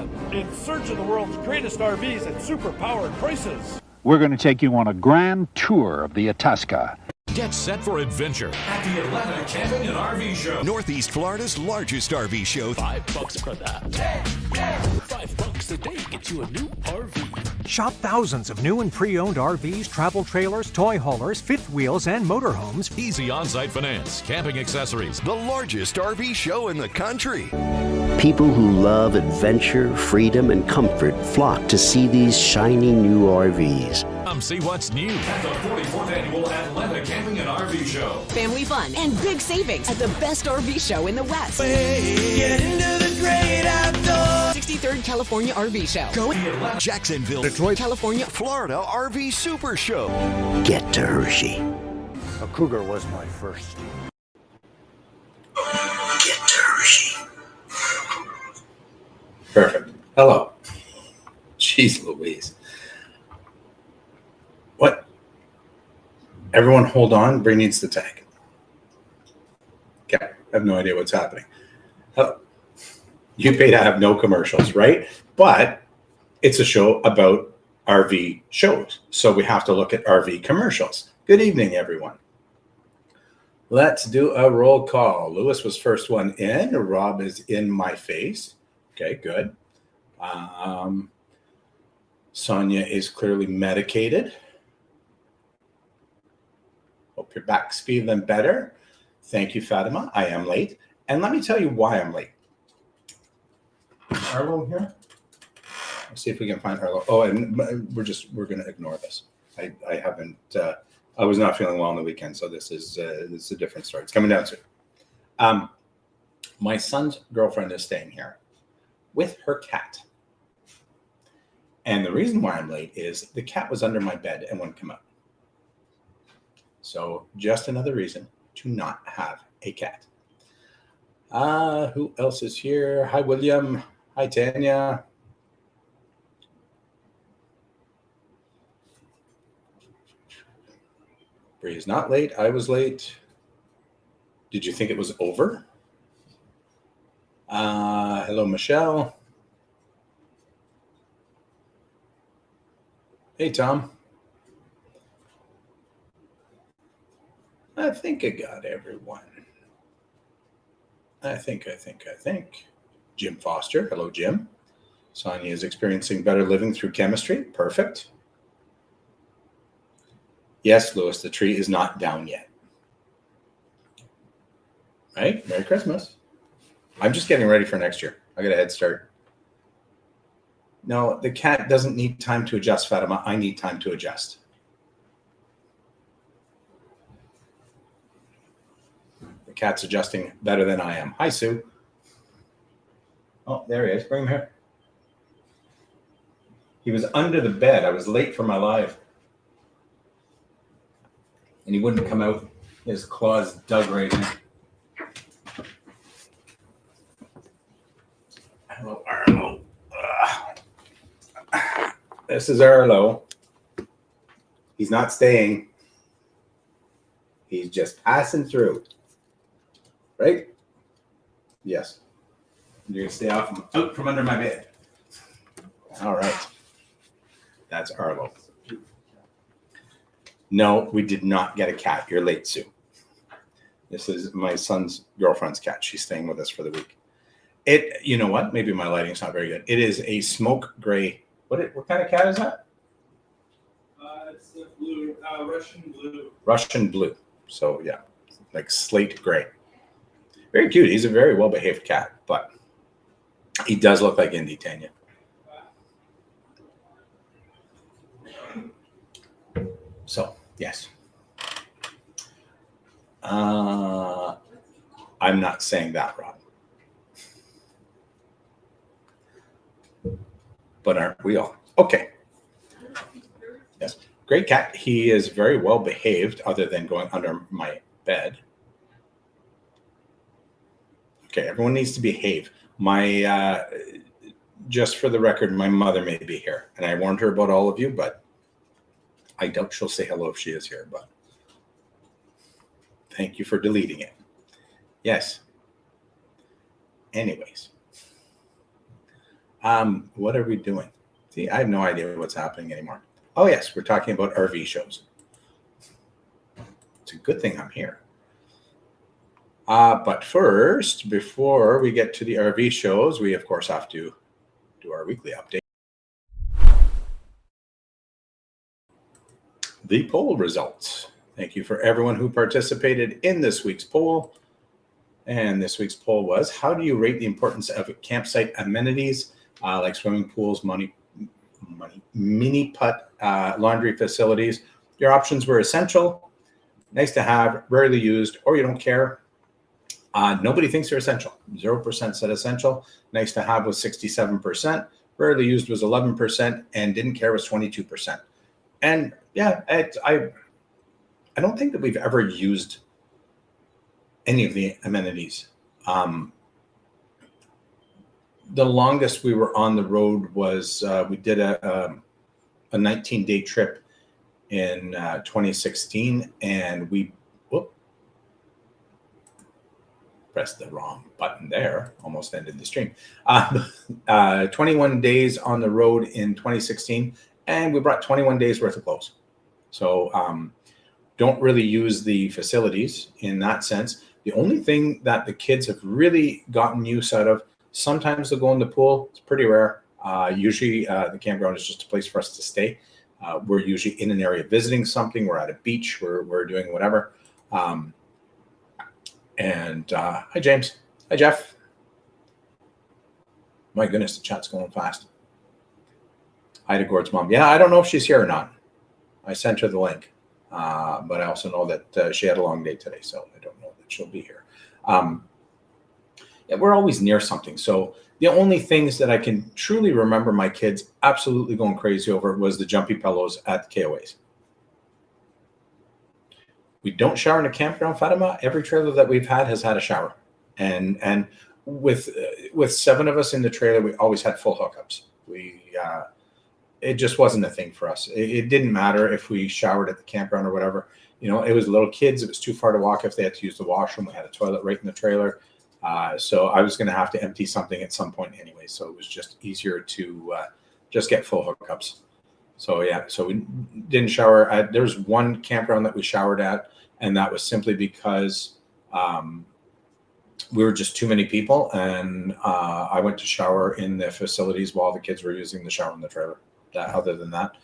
Iceland in search of the world's greatest RVs at super-powered prices. We're going to take you on a grand tour of the Itasca. Get set for adventure at the Atlanta Camping and RV Show. Northeast Florida's largest RV show. $5 for that. $5 a day gets you a new RV. Shop thousands of new and pre-owned RVs, travel trailers, toy haulers, fifth wheels, and motorhomes. Easy on-site finance, camping accessories. The largest RV show in the country. People who love adventure, freedom, and comfort flock to see these shiny new RVs. Come see what's new at the 44th Annual Atlanta Camping and RV Show. Family fun and big savings at the best RV show in the West. Get into the great outdoors. 63rd California RV Show. Go Jacksonville, Detroit, California, Florida RV Super Show. Get to Hershey. A cougar was my first. Get to Hershey. Perfect. Hello. Jeez Louise. What? Everyone hold on. Bray needs the tag. Okay. I have no idea what's happening. Hello. You pay to have no commercials, right? But it's a show about RV shows. So we have to look at RV commercials. Good evening, everyone. Let's do a roll call. Lewis was first one in. Rob is in my face. Okay, good. Sonia is clearly medicated. Hope your back's feeling better. Thank you, Fatima. I am late. And let me tell you why I'm late. Is Arlo here? Let's see if we can find Arlo. Oh, and we're going to ignore this. I haven't, I was not feeling well on the weekend, so this is a different story. It's coming down soon. My son's girlfriend is staying here with her cat. And the reason why I'm late is the cat was under my bed and wouldn't come out. So just another reason to not have a cat. Who else is here? Hi, William. Hi, Tanya. Bree is not late. I was late. Did you think it was over? Hello, Michelle. Hey, Tom. I think I got everyone. I think. Jim Foster. Hello, Jim. Sonia is experiencing better living through chemistry. Perfect. Yes, Lewis, the tree is not down yet. Right? Merry Christmas. I'm just getting ready for next year. I got a head start. No, the cat doesn't need time to adjust, Fatima. I need time to adjust. The cat's adjusting better than I am. Hi, Sue. Oh, there he is. Bring him here. He was under the bed. I was late for my live. And he wouldn't come out. His claws dug right in. Hello, Arlo. This is Arlo. He's not staying. He's just passing through. Right? Yes. You're going to stay out from under my bed. All right. That's Arlo. No, we did not get a cat. You're late, Sue. This is my son's girlfriend's cat. She's staying with us for the week. You know what? Maybe my lighting's not very good. It is a smoke gray. What kind of cat is that? It's the blue, Russian blue. Russian blue. So yeah, like slate gray. Very cute. He's a very well-behaved cat, but he does look like Indy, Tanya. So yes. I'm not saying that, Rob. But aren't we all? Okay. Yes. Great cat. He is very well behaved other than going under my bed. Okay, everyone needs to behave. Just for the record, my mother may be here. And I warned her about all of you, but I doubt she'll say hello if she is here. But thank you for deleting it. Yes. Anyways. What are we doing? See, I have no idea what's happening anymore. Oh, yes, we're talking about RV shows. It's a good thing I'm here. But first, before we get to the RV shows, we, of course, have to do our weekly update. The poll results. Thank you for everyone who participated in this week's poll. And this week's poll was, how do you rate the importance of campsite amenities like swimming pools, mini putt, laundry facilities? Your options were essential, nice to have, rarely used, or you don't care. Nobody thinks they're essential. 0% said essential. Nice to have was 67%. Rarely used was 11%, and didn't care was 22%. And yeah, I don't think that we've ever used any of the amenities. The longest we were on the road was we did a 19-day trip in 2016, and we pressed the wrong button there, almost ended the stream. 21 days on the road in 2016, and we brought 21 days worth of clothes. So don't really use the facilities in that sense. The only thing that the kids have really gotten use out of, sometimes they'll go in the pool. It's pretty rare. Usually the campground is just a place for us to stay. We're usually in an area visiting something. We're at a beach. We're doing whatever. Hi, James. Hi, Jeff. My goodness, the chat's going fast. Hi to Gord's mom. Yeah, I don't know if she's here or not. I sent her the link. But I also know that she had a long day today, so I don't know that she'll be here. Yeah, we're always near something. So the only things that I can truly remember my kids absolutely going crazy over was the jumpy pillows at the KOAs. We don't shower in a campground, Fatima. Every trailer that we've had has had a shower. And with 7 of us in the trailer, we always had full hookups. It just wasn't a thing for us. It didn't matter if we showered at the campground or whatever. You know, it was little kids. It was too far to walk if they had to use the washroom. We had a toilet right in the trailer. So I was going to have to empty something at some point anyway. So it was just easier to just get full hookups. So yeah, so we didn't shower. There was one campground that we showered at, and that was simply because we were just too many people. And I went to shower in the facilities while the kids were using the shower in the trailer. Other than that,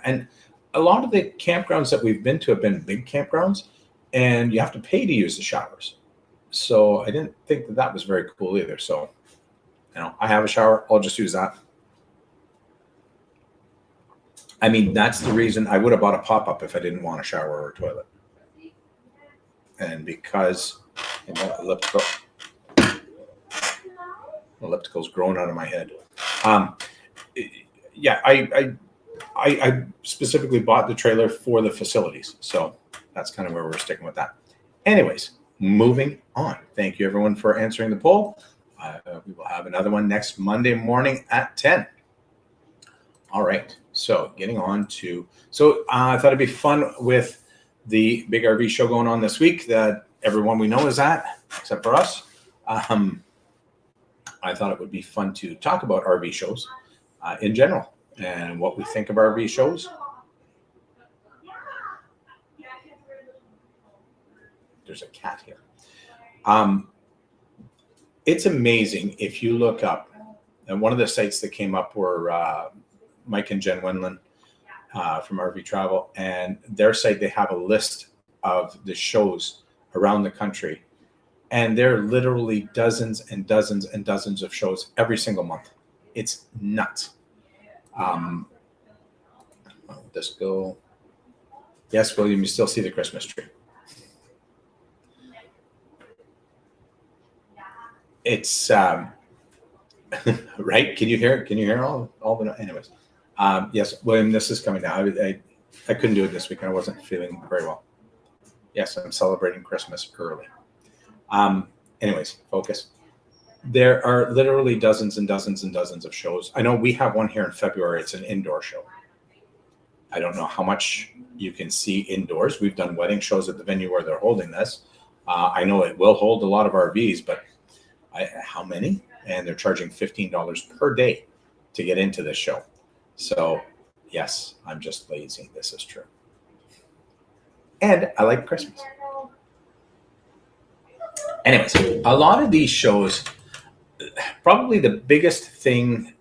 and a lot of the campgrounds that we've been to have been big campgrounds, and you have to pay to use the showers. So I didn't think that was very cool either. So, you know, I have a shower. I'll just use that. I mean, that's the reason I would have bought a pop-up if I didn't want a shower or a toilet. And because elliptical's growing out of my head. Yeah, I specifically bought the trailer for the facilities. So that's kind of where we're sticking with that. Anyways, moving on. Thank you, everyone, for answering the poll. We will have another one next Monday morning at 10. All right. So getting on to, I thought it'd be fun with the big RV show going on this week that everyone we know is at, except for us. I thought it would be fun to talk about RV shows in general and what we think of RV shows. There's a cat here. It's amazing if you look up, and one of the sites that came up were Mike and Jen Wendland from RV Travel, and their site, they have a list of the shows around the country, and there are literally dozens and dozens and dozens of shows every single month. It's nuts. This go. Yes, William, you still see the Christmas tree. It's right. Can you hear it? Can you hear all the? Anyways, yes, William, this is coming down. I couldn't do it this week. I wasn't feeling very well. Yes, I'm celebrating Christmas early. Anyways, focus. There are literally dozens and dozens and dozens of shows. I know we have one here in February. It's an indoor show. I don't know how much you can see indoors. We've done wedding shows at the venue where they're holding this. I know it will hold a lot of RVs, but how many? And they're charging $15 per day to get into this show. So yes, I'm just lazy. This is true. And I like Christmas. Anyways, a lot of these shows, probably the biggest thing,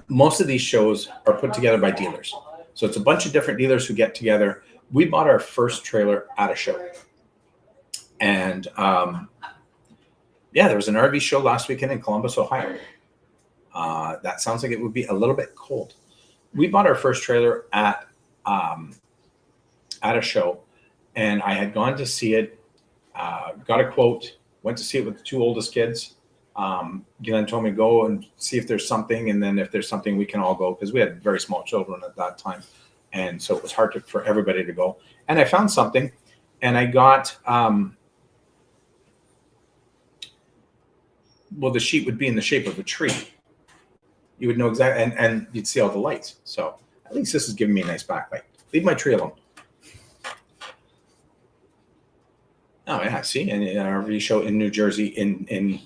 most of these shows are put together by dealers. So it's a bunch of different dealers who get together. We bought our first trailer at a show. And there was an RV show last weekend in Columbus, Ohio. That sounds like it would be a little bit cold. We bought our first trailer at a show, and I had gone to see it, got a quote, went to see it with the two oldest kids. Glenn told me go and see if there's something, and then if there's something, we can all go, because we had very small children at that time, and so it was hard for everybody to go. And I found something, and I got the sheet would be in the shape of a tree. You would know exactly, and you'd see all the lights. So at least this is giving me a nice backlight. Leave my tree alone. Oh yeah, see, an RV show in New Jersey in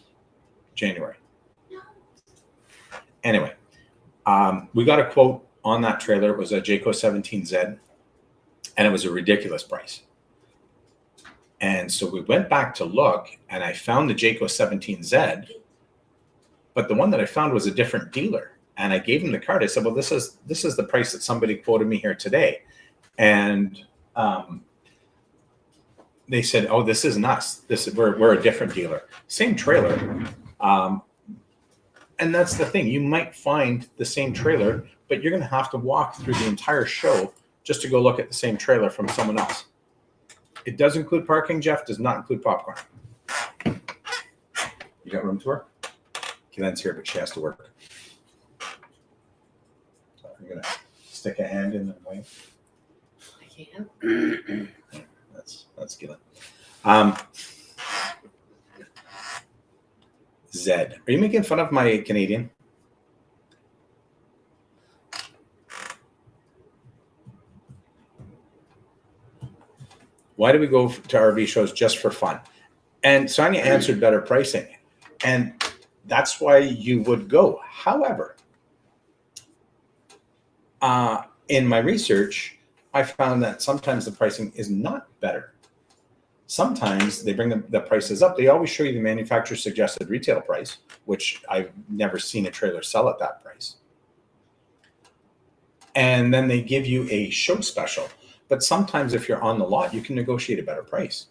January. Anyway, we got a quote on that trailer. It was a Jayco 17Z, and it was a ridiculous price. And so we went back to look, and I found the Jayco 17Z, but the one that I found was a different dealer. And I gave him the card. I said, well, this is the price that somebody quoted me here today. And they said, oh, this isn't us. We're a different dealer. Same trailer. And that's the thing. You might find the same trailer, but you're going to have to walk through the entire show just to go look at the same trailer from someone else. It does include parking, Jeff, does not include popcorn. You got room to work? Keelan's here, but she has to work. So I'm going to stick a hand in and wave. I can. That's Keelan. Zed. Are you making fun of my Canadian? Why do we go to RV shows? Just for fun? And Sonia answered better pricing. And that's why you would go. However, in my research, I found that sometimes the pricing is not better. Sometimes they bring the prices up. They always show you the manufacturer suggested retail price, which I've never seen a trailer sell at that price. And then they give you a show special. But sometimes if you're on the lot, you can negotiate a better price.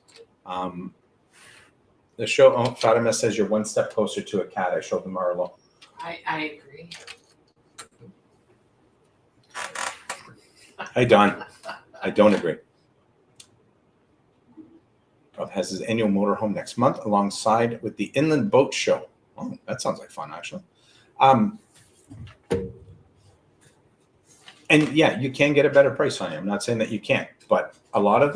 The show, Fatima says you're one step closer to a cat. I showed them Arlo. I agree. Hi, Don. I don't agree. Rob has his annual motorhome next month alongside with the Inland Boat Show. Oh, that sounds like fun, actually. And yeah, you can get a better price on it. I'm not saying that you can't, but a lot of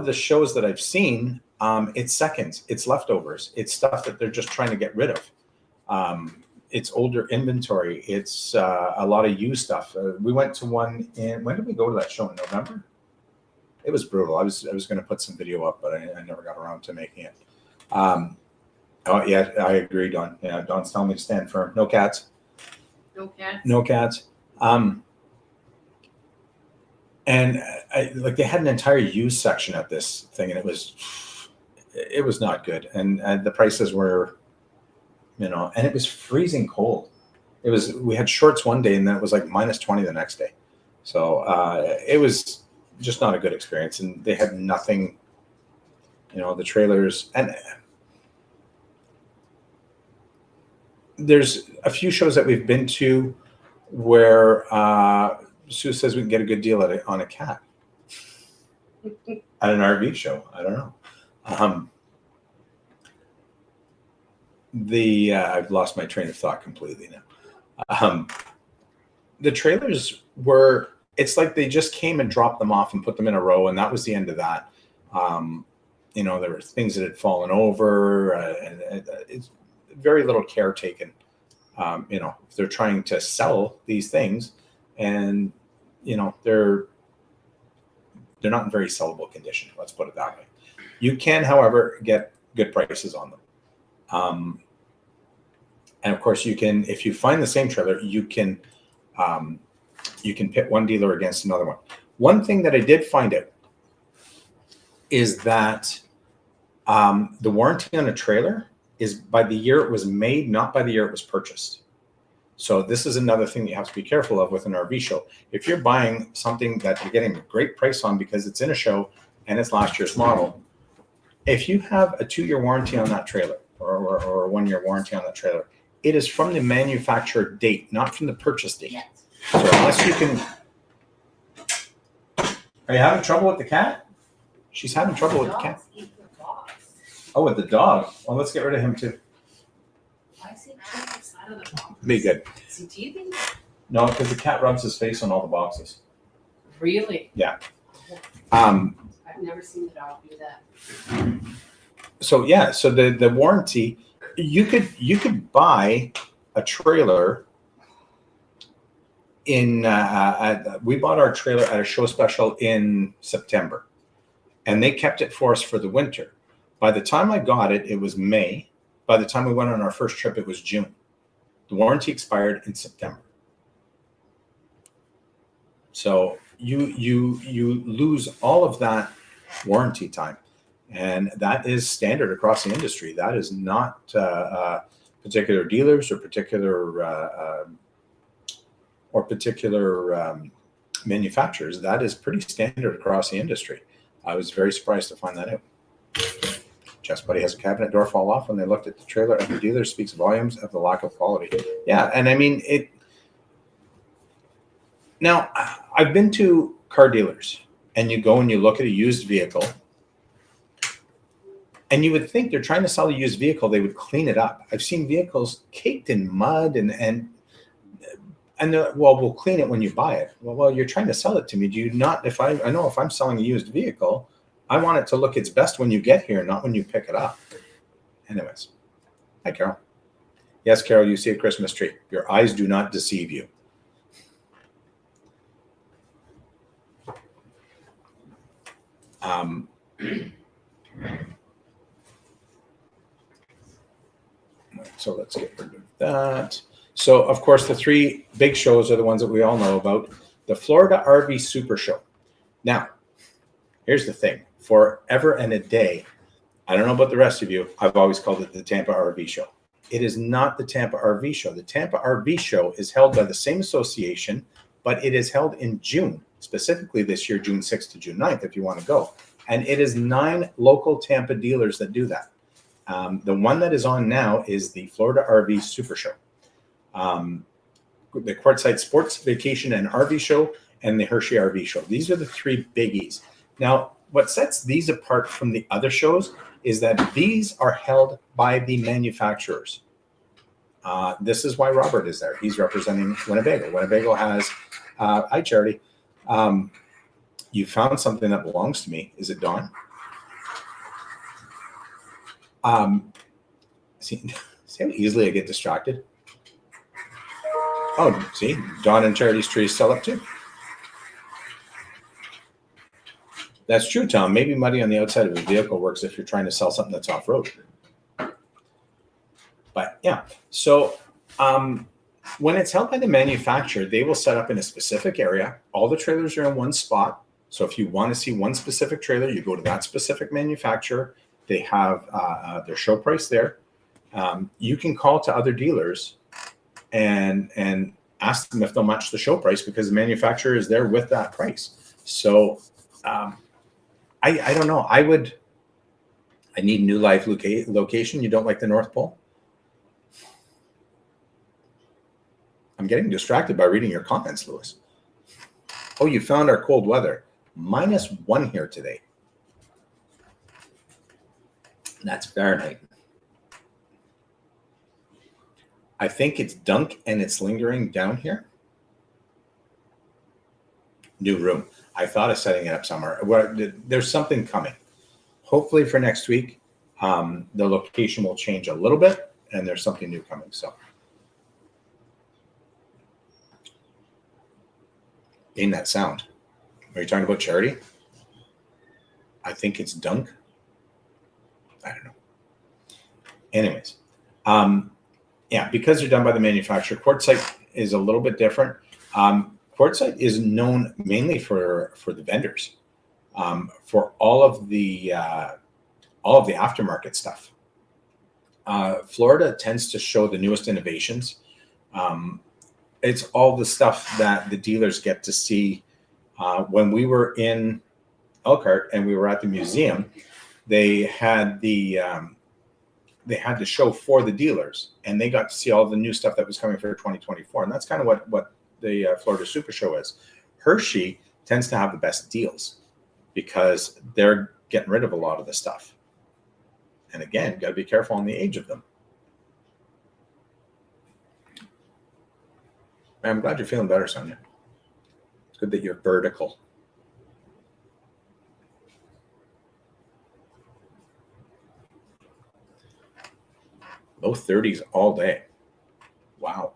the shows that I've seen, it's seconds, it's leftovers, it's stuff that they're just trying to get rid of. It's older inventory. It's a lot of used stuff. We went to one when did we go to that show? In November? It was brutal. I was going to put some video up, but I never got around to making it. Oh yeah, I agree, Don. Yeah, Don's telling me to stand firm. No cats. No cats. No cats. And they had an entire used section at this thing, and it was not good. And the prices were, and it was freezing cold. We had shorts one day, and then it was like -20 the next day. So it was just not a good experience. And they had nothing, the trailers. And there's a few shows that we've been to where Sue says we can get a good deal on a cat at an RV show. I don't know. I've lost my train of thought completely now. The trailers were, it's like they just came and dropped them off and put them in a row, and that was the end of that. There were things that had fallen over, and it's very little care taken. If they're trying to sell these things, and they're not in very sellable condition. Let's put it that way. You can, however, get good prices on them. And of course, you can, if you find the same trailer, you can pit one dealer against another one. One thing that I did find out is that the warranty on a trailer is by the year it was made, not by the year it was purchased. So this is another thing that you have to be careful of with an RV show. If you're buying something that you're getting a great price on because it's in a show and it's last year's model, if you have a 2-year warranty on that trailer or a 1-year warranty on that trailer, it is from the manufacturer date, not from the purchase date. So unless you can... Are you having trouble with the cat? She's having trouble with the cat. Oh, with the dog. Well, let's get rid of him too. Why is he on the side of the box? Be good. Is he teething? No, because the cat rubs his face on all the boxes. Really? Yeah. I've never seen the dog do that. So yeah, so the warranty, you could buy a trailer in we bought our trailer at a show special in September, and they kept it for us for the winter. By the time I got it, it was May. By the time we went on our first trip, it was June. The warranty expired in September. So you lose all of that warranty time, and that is standard across the industry. That is not particular dealers or particular manufacturers. That is pretty standard across the industry. I was very surprised to find that out. Jeff's buddy has a cabinet door fall off when they looked at the trailer at the dealer. Speaks volumes of the lack of quality. Yeah, and I mean it. Now, I've been to car dealers, and you go and you look at a used vehicle, and you would think they're trying to sell a used vehicle, they would clean it up. I've seen vehicles caked in mud, and they're like, well, we'll clean it when you buy it. Well, you're trying to sell it to me. Do you not? I know if I'm selling a used vehicle, I want it to look its best when you get here, not when you pick it up. Anyways, hi, Carol. Yes, Carol, you see a Christmas tree. Your eyes do not deceive you. So let's get rid of that. So, of course, the 3 big shows are the ones that we all know about. The Florida RV Super Show. Now, here's the thing. Forever and a day, I don't know about the rest of you, I've always called it the Tampa RV Show. It is not the Tampa RV Show. The Tampa RV Show is held by the same association, but it is held in June, specifically this year, June 6th to June 9th, if you want to go. And it is 9 local Tampa dealers that do that. The one that is on now is the Florida RV Super Show. The Quartzsite Sports Vacation and RV Show and the Hershey RV Show. These are the 3 biggies. Now, what sets these apart from the other shows is that these are held by the manufacturers. This is why Robert is there. He's representing Winnebago. Winnebago has, hi, Charity. You found something that belongs to me. Is it Dawn? See how easily I get distracted? Oh, see, Dawn and Charity's tree is still up too. That's true, Tom. Maybe muddy on the outside of a vehicle works if you're trying to sell something that's off-road. But yeah, so when it's held by the manufacturer, they will set up in a specific area. All the trailers are in one spot. So if you want to see one specific trailer, you go to that specific manufacturer. They have their show price there. You can call to other dealers and ask them if they'll match the show price because the manufacturer is there with that price. So I don't know. I need new live location. You don't like the North Pole? I'm getting distracted by reading your comments, Louis. Oh, you found our cold weather. -1 here today. That's Fahrenheit. I think it's Dunk and it's lingering down here. New room. I thought of setting it up somewhere. There's something coming. Hopefully for next week, the location will change a little bit and there's something new coming. So, in that sound. Are you talking about Charity? I think it's Dunk. I don't know. Anyways, Yeah, because they're done by the manufacturer. Quartzsite is a little bit different. Quartzsite is known mainly for the vendors, for all of the aftermarket stuff. Florida tends to show the newest innovations. It's all the stuff that the dealers get to see. When we were in Elkhart and we were at the museum, they had the show for the dealers, and they got to see all the new stuff that was coming for 2024. And that's kind of what the Florida Super Show is. Hershey tends to have the best deals because they're getting rid of a lot of the stuff. And again, got to be careful on the age of them. I'm glad you're feeling better, Sonia. It's good that you're vertical. Low 30s all day. Wow.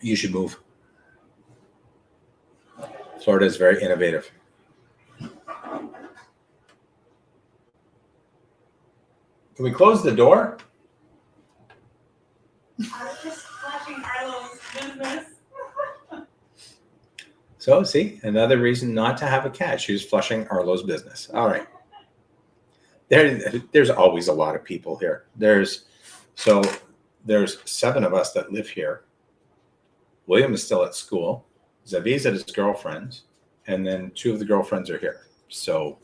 You should move. Florida is very innovative. Can we close the door? I was just flashing Arlo's business. So, see, another reason not to have a cat. She was flushing Arlo's business. All right. There's always a lot of people here. There's 7 of us that live here. William is still at school. Zavi's at his girlfriend's, and then 2 of the girlfriends are here. So,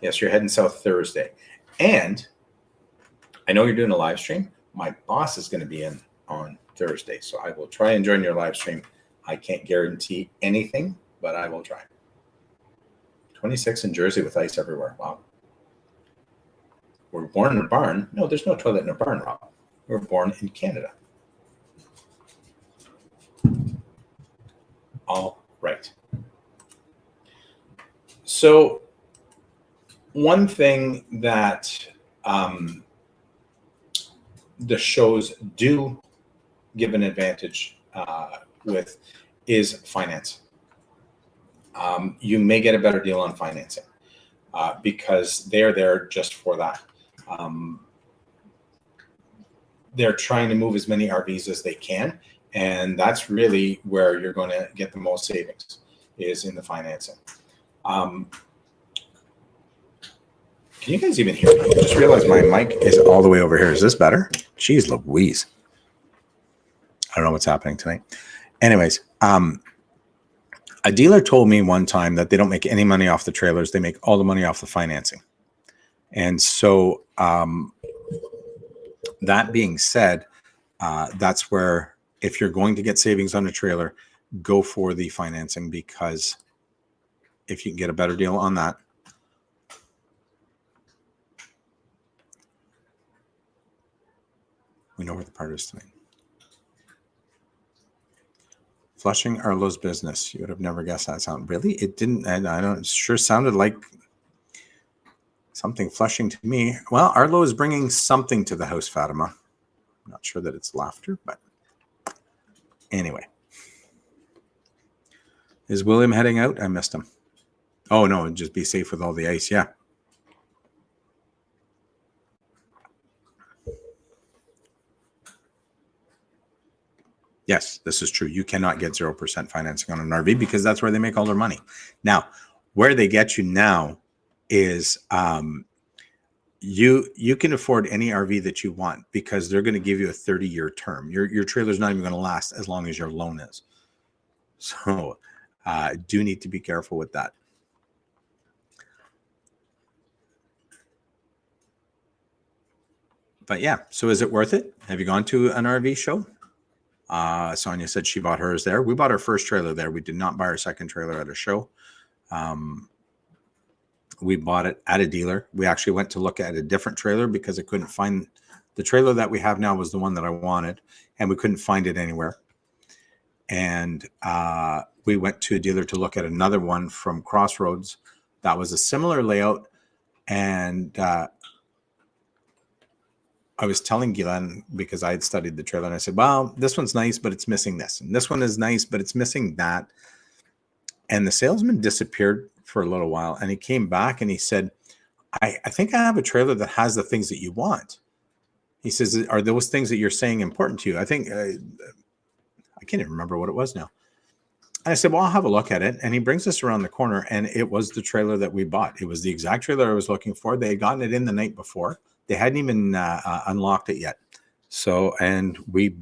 yes, you're heading south Thursday. And I know you're doing a live stream. My boss is going to be in on Thursday, so I will try and join your live stream. I can't guarantee anything, but I will try. 26 in Jersey with ice everywhere. Wow. We're born in a barn. No, there's no toilet in a barn, Rob. We're born in Canada. All right. So one thing that the shows do give an advantage with is finance. You may get a better deal on financing because they're there just for that. They're trying to move as many RVs as they can, and that's really where you're going to get the most savings, is in the financing. Can you guys even hear me? I just realized my mic is all the way over here. Is this better? Jeez Louise. I don't know what's happening tonight. Anyways, a dealer told me one time that they don't make any money off the trailers. They make all the money off the financing. And so that being said, that's where, if you're going to get savings on a trailer, go for the financing, because if you can get a better deal on that. We know where the part is tonight. Flushing Arlo's business. You would have never guessed that sound. Really? It didn't. And I don't. It sure sounded like something flushing to me. Well, Arlo is bringing something to the house, Fatima. I'm not sure that it's laughter, but anyway. Is William heading out? I missed him. Oh no, just be safe with all the ice. Yeah. Yes, this is true. You cannot get 0% financing on an RV because that's where they make all their money. Now, where they get you now is you can afford any RV that you want because they're going to give you a 30-year term. Your trailer's not even going to last as long as your loan is. So do need to be careful with that. But yeah, so is it worth it? Have you gone to an RV show? Sonia said she bought hers there. We bought our first trailer there. We did not buy our second trailer at a show. We bought it at a dealer. We actually went to look at a different trailer because I couldn't find the trailer that we have now was the one that I wanted, and we couldn't find it anywhere. And we went to a dealer to look at another one from Crossroads that was a similar layout. And I was telling Guylaine, because I had studied the trailer, and I said, well, this one's nice, but it's missing this. And this one is nice, but it's missing that. And the salesman disappeared for a little while, and he came back and he said, I think I have a trailer that has the things that you want. He says, are those things that you're saying important to you? I think, I can't even remember what it was now. And I said, well, I'll have a look at it. And he brings us around the corner, and it was the trailer that we bought. It was the exact trailer I was looking for. They had gotten it in the night before. They hadn't even unlocked it yet. So, and we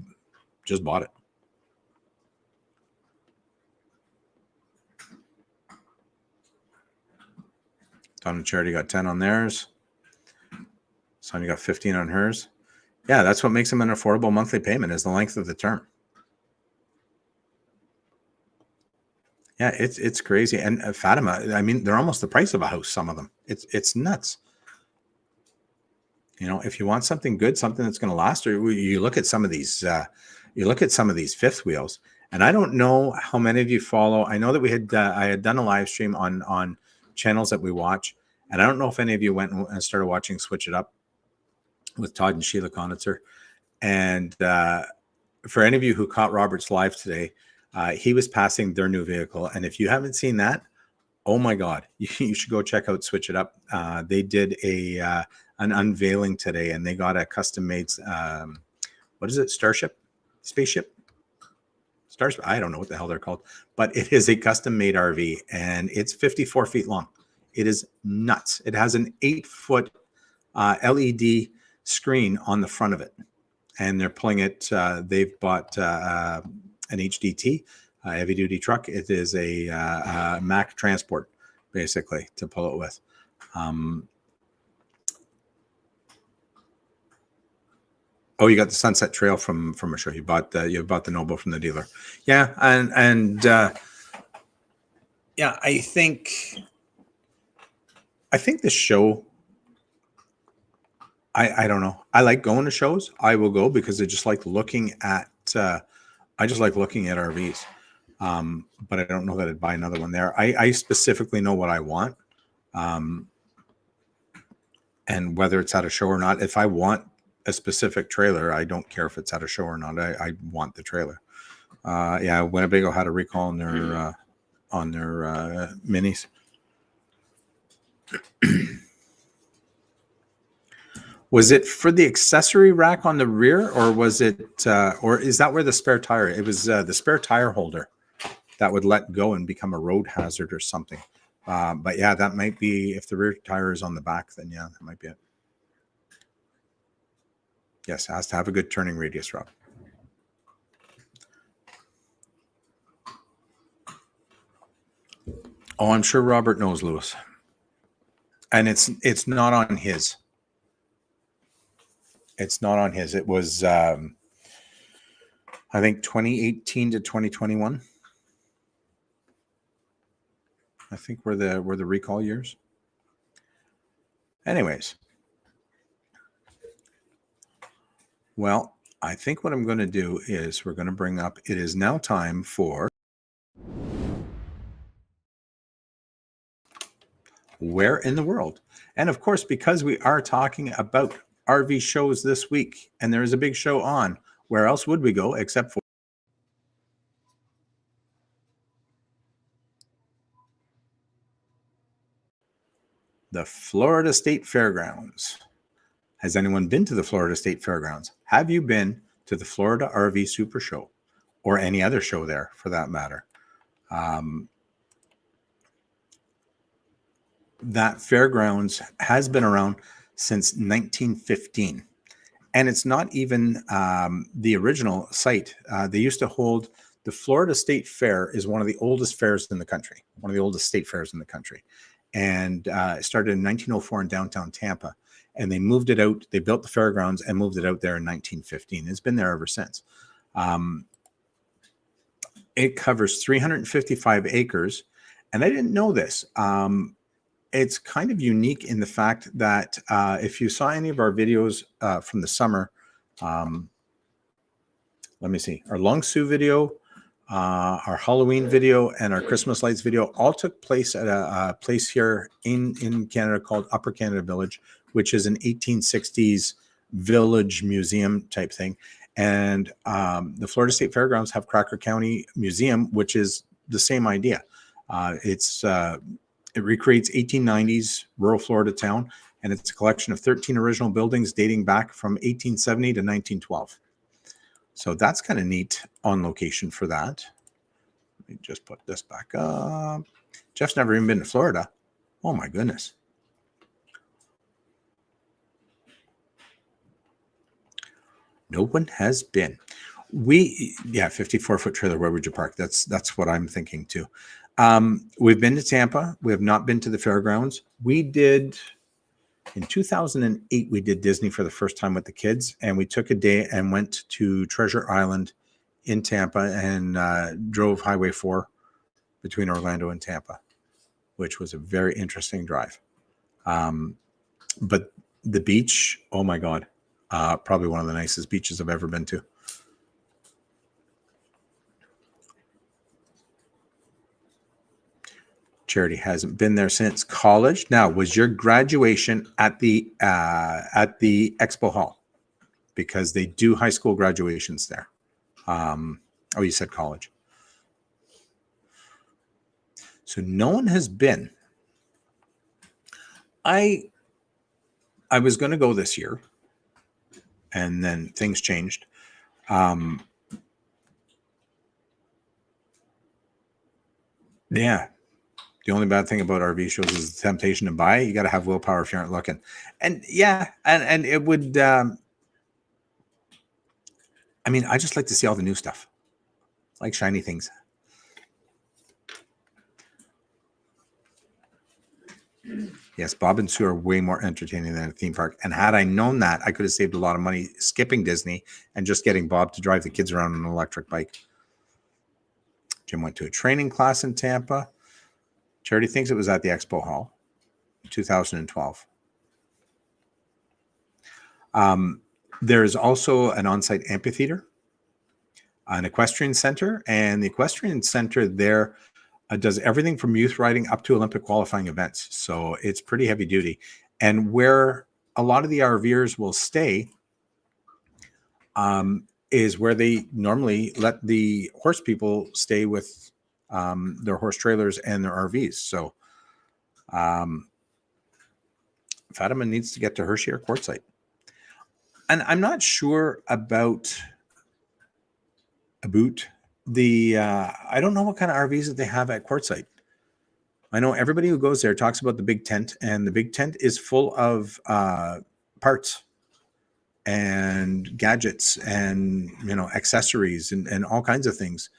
just bought it. Tom and Charity got 10 on theirs. Sonia got 15 on hers. Yeah, that's what makes them an affordable monthly payment, is the length of the term. Yeah, it's crazy. And Fatima, I mean, they're almost the price of a house, some of them. It's nuts. You know, if you want something good, something that's going to last, or you look at some of these, fifth wheels, and I don't know how many of you follow. I know that I had done a live stream on channels that we watch, and I don't know if any of you went and started watching Switch It Up with Todd and Sheila Conitzer. And for any of you who caught Robert's live today, he was passing their new vehicle, and if you haven't seen that, oh my God, you should go check out Switch It Up. They did an unveiling today, and they got a custom made, what is it? Spaceship? Starship? I don't know what the hell they're called, but it is a custom made RV, and it's 54 feet long. It is nuts. It has an 8-foot LED screen on the front of it, and they're pulling it. They've bought an HDT, a heavy duty truck. It is a Mack Transport, basically, to pull it with. Oh, you got the Sunset Trail from a show. You bought the Noble from the dealer. Yeah, and yeah, I think this show. I don't know. I like going to shows. I will go because I just like looking at. I just like looking at RVs, but I don't know that I'd buy another one there. I specifically know what I want, and whether it's at a show or not. If I want a specific trailer, I don't care if it's at a show or not. I want the trailer. Yeah, Winnebago had a recall on their minis. Was it for the accessory rack on the rear, or was it, or is that where the spare tire? It was the spare tire holder that would let go and become a road hazard or something. But yeah, that might be, if the rear tire is on the back, then yeah, that might be it. Yes, it has to have a good turning radius, Rob. Oh, I'm sure Robert knows, Lewis. And it's not on his. It's not on his. It was, I think, 2018 to 2021. I think were the recall years. Anyways. Well, I think what I'm going to do is we're going to bring up, it is now time for Where in the World. And of course, because we are talking about RV shows this week, and there is a big show on, where else would we go except for the Florida State Fairgrounds? Has anyone been to the Florida State Fairgrounds? Have you been to the Florida RV Super Show, or any other show there for that matter? That fairgrounds has been around since 1915, and it's not even the original site. They used to hold the Florida State Fair is one of the oldest fairs in the country, one of the oldest state fairs in the country, and it started in 1904 in downtown Tampa. And they moved it out. They built the fairgrounds and moved it out there in 1915. It's been there ever since. It covers 355 acres. And I didn't know this. It's kind of unique in the fact that if you saw any of our videos from the summer, let me see, our Long Sioux video, our Halloween video, and our Christmas lights video all took place at a place here in Canada called Upper Canada Village, which is an 1860s village museum type thing. And the Florida State Fairgrounds have Cracker County Museum, which is the same idea. It's It recreates 1890s rural Florida town, and it's a collection of 13 original buildings dating back from 1870 to 1912. So that's kind of neat on location for that. Let me just put this back up. Jeff's never even been to Florida. Oh my goodness. No one has been. 54-foot trailer. Where would you park? That's what I'm thinking too. We've been to Tampa. We have not been to the fairgrounds. We did in 2008. We did Disney for the first time with the kids, and we took a day and went to Treasure Island in Tampa and drove Highway 4 between Orlando and Tampa, which was a very interesting drive. But the beach, oh my God, probably one of the nicest beaches I've ever been to. Charity hasn't been there since college. Now, was your graduation at the Expo Hall? Because they do high school graduations there. You said college. So no one has been. I was going to go this year, and then things changed. Yeah. The only bad thing about RV shows is the temptation to buy. You got to have willpower if you aren't looking. And yeah, and it would, I mean, I just like to see all the new stuff, like shiny things. Yes, Bob and Sue are way more entertaining than a theme park. And had I known that, I could have saved a lot of money skipping Disney and just getting Bob to drive the kids around on an electric bike. Jim went to a training class in Tampa. Charity thinks it was at the Expo Hall in 2012. There is also an on-site amphitheater, an equestrian center, and the equestrian center there does everything from youth riding up to Olympic qualifying events. So it's pretty heavy duty. And where a lot of the RVers will stay is where they normally let the horse people stay with their horse trailers and their RVs. So Fatima needs to get to Hershey or Quartzsite. And I'm not sure about the, I don't know what kind of RVs that they have at Quartzsite. I know everybody who goes there talks about the big tent, and the big tent is full of parts and gadgets and, accessories and all kinds of things.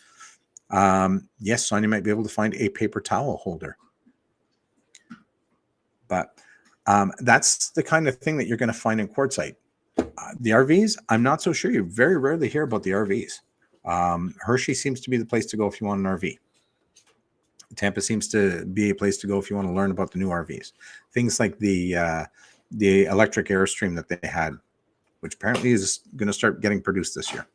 Yes, Sonia might be able to find a paper towel holder. But that's the kind of thing that you're going to find in Quartzsite. The RVs, I'm not so sure. You very rarely hear about the RVs. Hershey seems to be the place to go if you want an RV. Tampa seems to be a place to go if you want to learn about the new RVs. Things like the electric Airstream that they had, which apparently is going to start getting produced this year.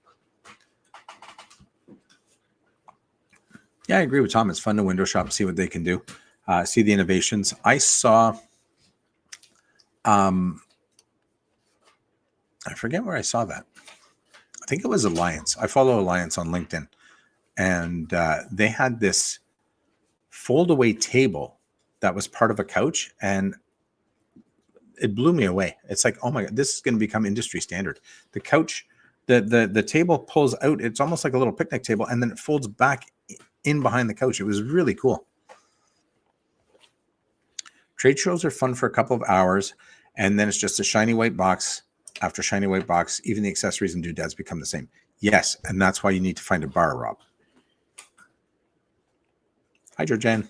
Yeah, I agree with Tom. It's fun to window shop, see what they can do, see the innovations. I saw, I forget where I saw that. I think it was Alliance. I follow Alliance on LinkedIn, and they had this fold-away table that was part of a couch, and it blew me away. It's like, oh my God, this is going to become industry standard. The couch, the table pulls out. It's almost like a little picnic table, and then it folds back in behind the couch. It was really cool. Trade shows are fun for a couple of hours, and then it's just a shiny white box. After shiny white box, even the accessories and doodads become the same. Yes, and that's why you need to find a bar, Rob. Hi, Georgianne.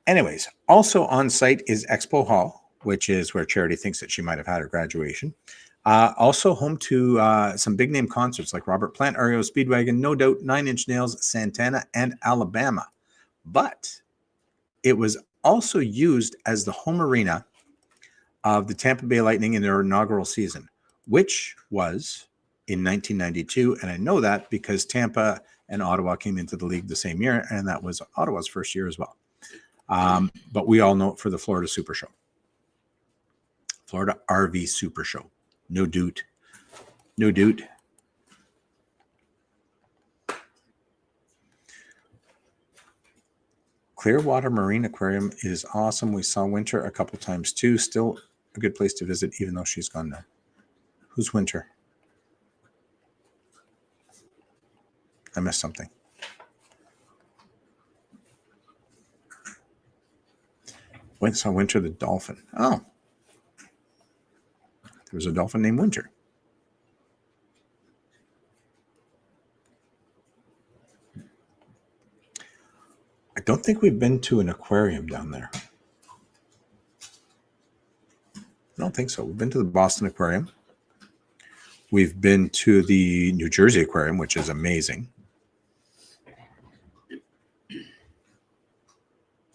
Anyways, also on site is Expo Hall, which is where Charity thinks that she might have had her graduation. Also home to some big name concerts like Robert Plant, REO Speedwagon, No Doubt, Nine Inch Nails, Santana, and Alabama. But it was also used as the home arena of the Tampa Bay Lightning in their inaugural season, which was in 1992. And I know that because Tampa and Ottawa came into the league the same year, and that was Ottawa's first year as well. But we all know it for the Florida Super Show. Florida RV Super Show. No doot. No doot. Clearwater Marine Aquarium is awesome. We saw Winter a couple times too. Still a good place to visit, even though she's gone now. Who's Winter? I missed something. Went saw Winter the dolphin. Oh, there was a dolphin named Winter. I don't think we've been to an aquarium down there. I don't think so. We've been to the Boston Aquarium. We've been to the New Jersey Aquarium, which is amazing.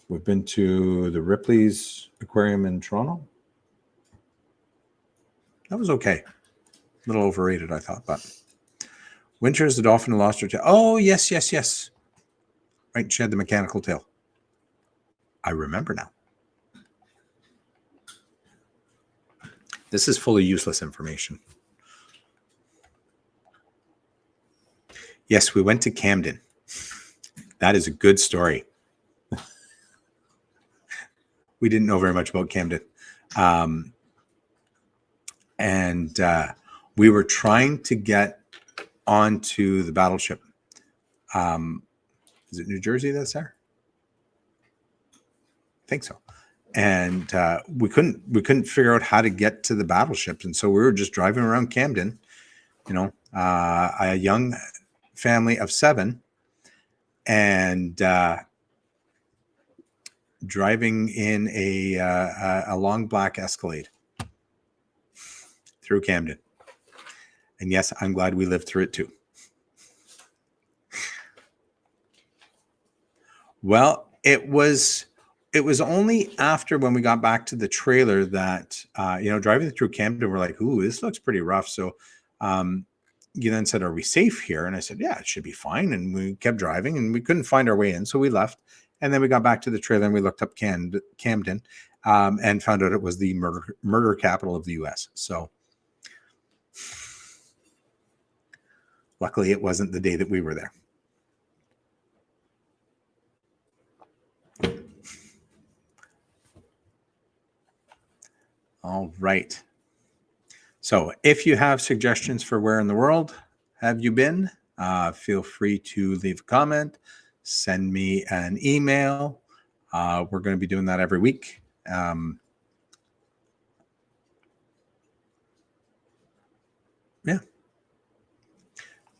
We've been to the Ripley's Aquarium in Toronto. That was okay. A little overrated, I thought, but Winter is the dolphin who lost her tail. Oh, yes. Right, she had the mechanical tail. I remember now. This is fully useless information. Yes, we went to Camden. That is a good story. We didn't know very much about Camden. And we were trying to get onto the battleship. Is it New Jersey that's there? I think so. And we couldn't figure out how to get to the battleships. And so we were just driving around Camden, a young family of 7, and driving in a long black Escalade through Camden. And yes, I'm glad we lived through it too. Well, it was only after when we got back to the trailer that, driving through Camden, we're like, ooh, this looks pretty rough. So you then said, are we safe here? And I said, yeah, it should be fine. And we kept driving and we couldn't find our way in. So we left. And then we got back to the trailer and we looked up Camden and found out it was the murder capital of the U.S. So luckily it wasn't the day that we were there. All right. So if you have suggestions for where in the world have you been, feel free to leave a comment, send me an email. We're going to be doing that every week. Yeah.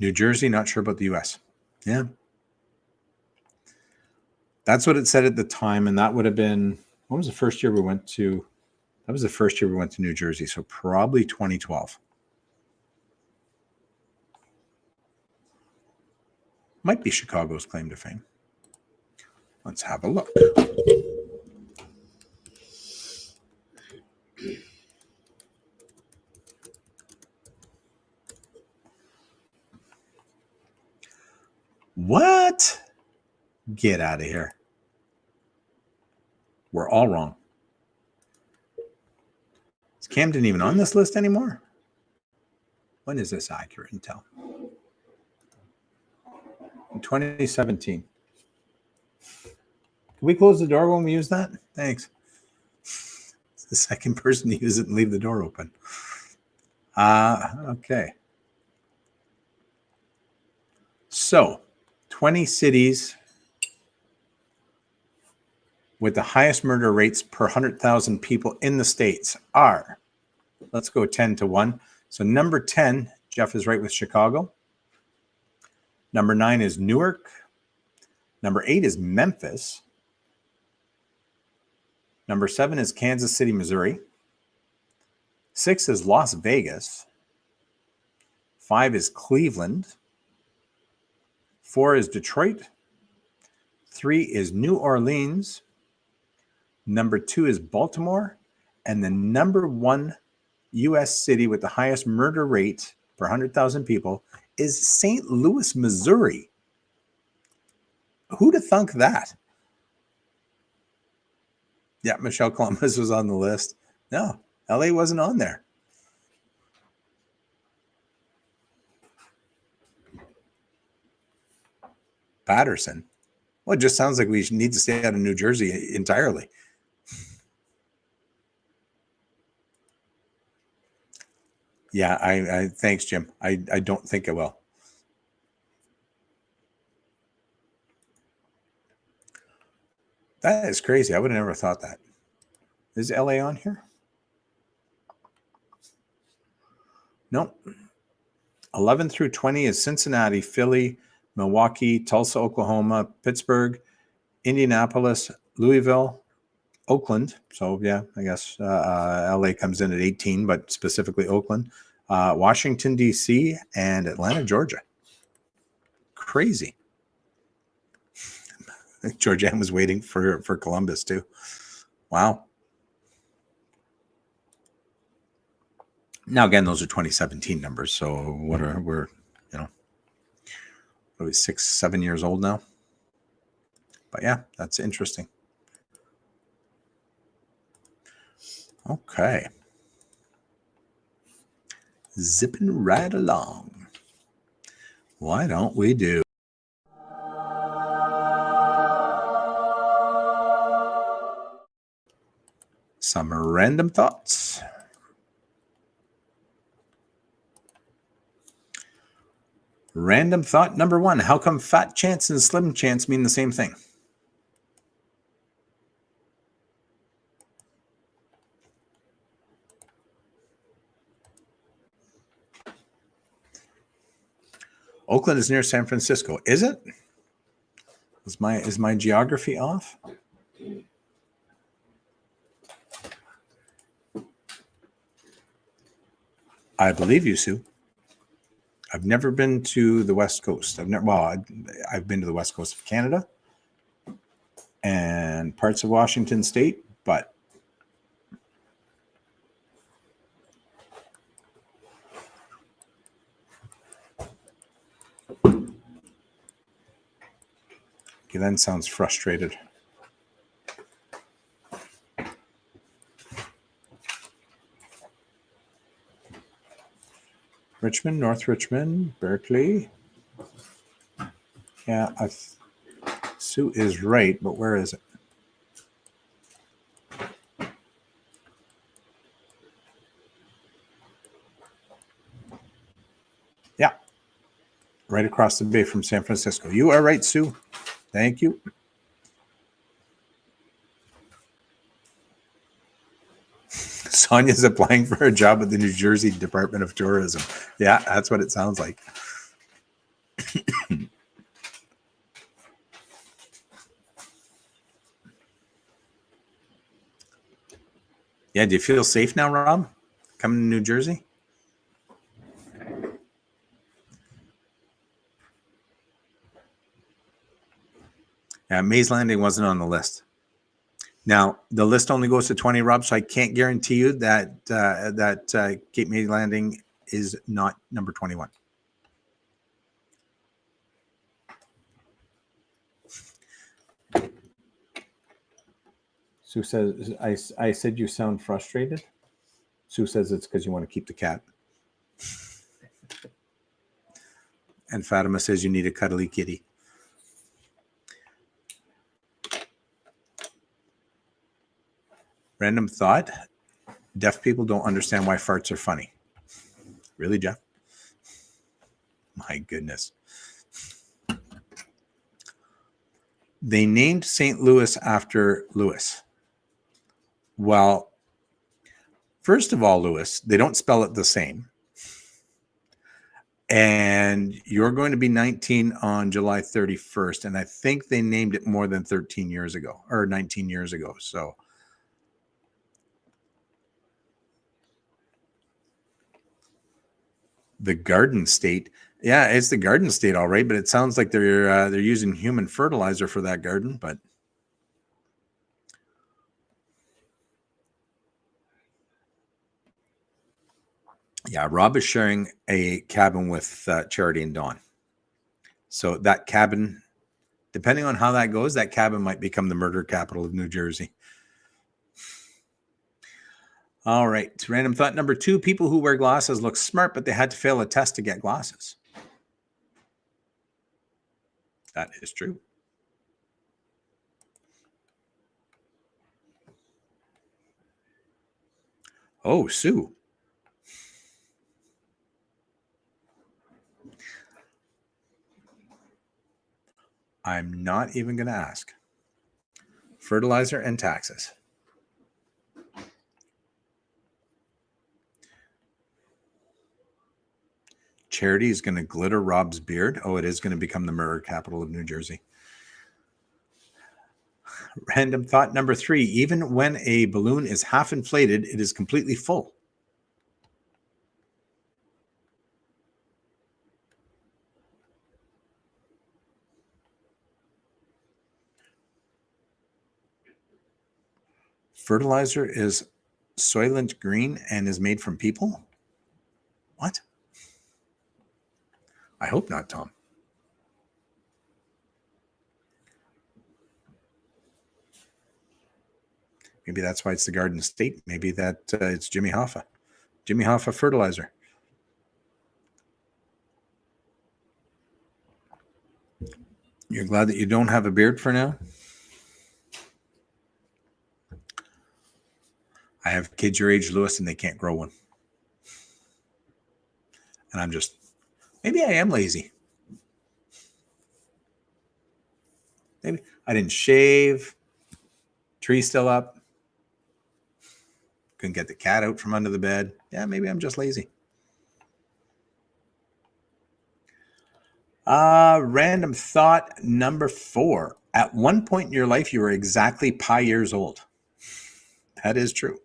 New Jersey, not sure about the US. Yeah. That's what it said at the time. And that would have been, what was the first year we went to? That was the first year we went to New Jersey. So probably 2012. Might be Chicago's claim to fame. Let's have a look. What? Get out of here. We're all wrong. Is Camden even on this list anymore? When is this accurate until? In 2017. Can we close the door when we use that? Thanks. It's the second person to use it and leave the door open. Okay. So, 20 cities with the highest murder rates per 100,000 people in the States are, let's go 10 to 1. So number 10, Jeff is right with Chicago. Number 9 is Newark. Number 8 is Memphis. Number 7 is Kansas City, Missouri. 6 is Las Vegas. 5 is Cleveland. 4 is Detroit. 3 is New Orleans. Number 2 is Baltimore. And the number 1 U.S. city with the highest murder rate per 100,000 people is St. Louis, Missouri. Who'd have thunk that? Yeah, Michelle Columbus was on the list. No, LA wasn't on there. Patterson. Well, it just sounds like we need to stay out of New Jersey entirely. Yeah, I thanks, Jim. I don't think it will. That is crazy. I would have never thought that. Is LA on here? Nope. 11 through 20 is Cincinnati, Philly, Milwaukee, Tulsa, Oklahoma, Pittsburgh, Indianapolis, Louisville, Oakland. So, yeah, I guess LA comes in at 18, but specifically Oakland, Washington, D.C., and Atlanta, Georgia. Crazy. Georgianne was waiting for Columbus, too. Wow. Now, again, those are 2017 numbers. So we're, you know, probably 6-7 years old now. But yeah, that's interesting. Okay. Zipping right along. Why don't we do some random thoughts? Random thought number 1. How come fat chance and slim chance mean the same thing? Oakland is near San Francisco. Is it? Is my geography off? I believe you, Sue. I've never been to the West Coast. I've been to the West Coast of Canada and parts of Washington State, but he then sounds frustrated. Richmond, North Richmond, Berkeley. Yeah, Sue is right, but where is it? Yeah, right across the bay from San Francisco. You are right, Sue. Thank you. Sonia's applying for a job at the New Jersey Department of Tourism. Yeah, that's what it sounds like. Yeah, do you feel safe now, Rob? Coming to New Jersey? Yeah, Mays Landing wasn't on the list. Now, the list only goes to 20, Rob, so I can't guarantee you that Cape May Landing is not number 21. Sue says, I said you sound frustrated. Sue says it's because you want to keep the cat. And Fatima says you need a cuddly kitty. Random thought. Deaf people don't understand why farts are funny. Really, Jeff? My goodness. They named St. Louis after Louis. Well, first of all, Louis, they don't spell it the same. And you're going to be 19 on July 31st. And I think they named it more than 13 years ago or 19 years ago. So the Garden State. Yeah, it's the Garden State, all right, but it sounds like they're using human fertilizer for that garden. But yeah, Rob is sharing a cabin with Charity and Dawn. So that cabin, depending on how that goes, that cabin might become the murder capital of New Jersey. All right. Random thought number 2. People who wear glasses look smart, but they had to fail a test to get glasses. That is true. Oh, Sue. I'm not even going to ask. Fertilizer and taxes. Charity is going to glitter Rob's beard. Oh, it is going to become the murder capital of New Jersey. Random thought number 3. Even when a balloon is half inflated, it is completely full. Fertilizer is Soylent Green and is made from people? What? I hope not, Tom. Maybe that's why it's the Garden State. Maybe that it's Jimmy Hoffa. Jimmy Hoffa fertilizer. You're glad that you don't have a beard for now? I have kids your age, Lewis, and they can't grow one. And I'm just, maybe I am lazy. Maybe I didn't shave. Tree still up. Couldn't get the cat out from under the bed. Yeah, maybe I'm just lazy. Random thought number 4. At one point in your life, you were exactly pi years old. That is true.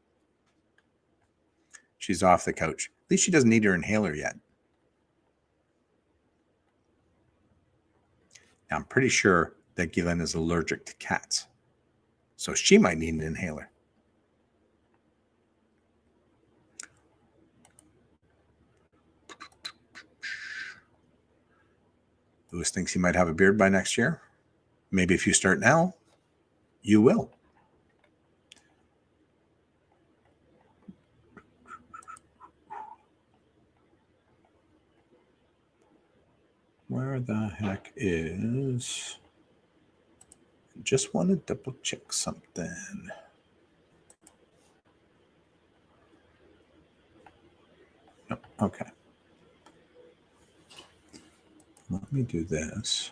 She's off the couch. At least she doesn't need her inhaler yet. Now, I'm pretty sure that Guylaine is allergic to cats. So she might need an inhaler. Lewis thinks he might have a beard by next year. Maybe if you start now, you will. Where the heck is... Just want to double check something. No, okay. Let me do this.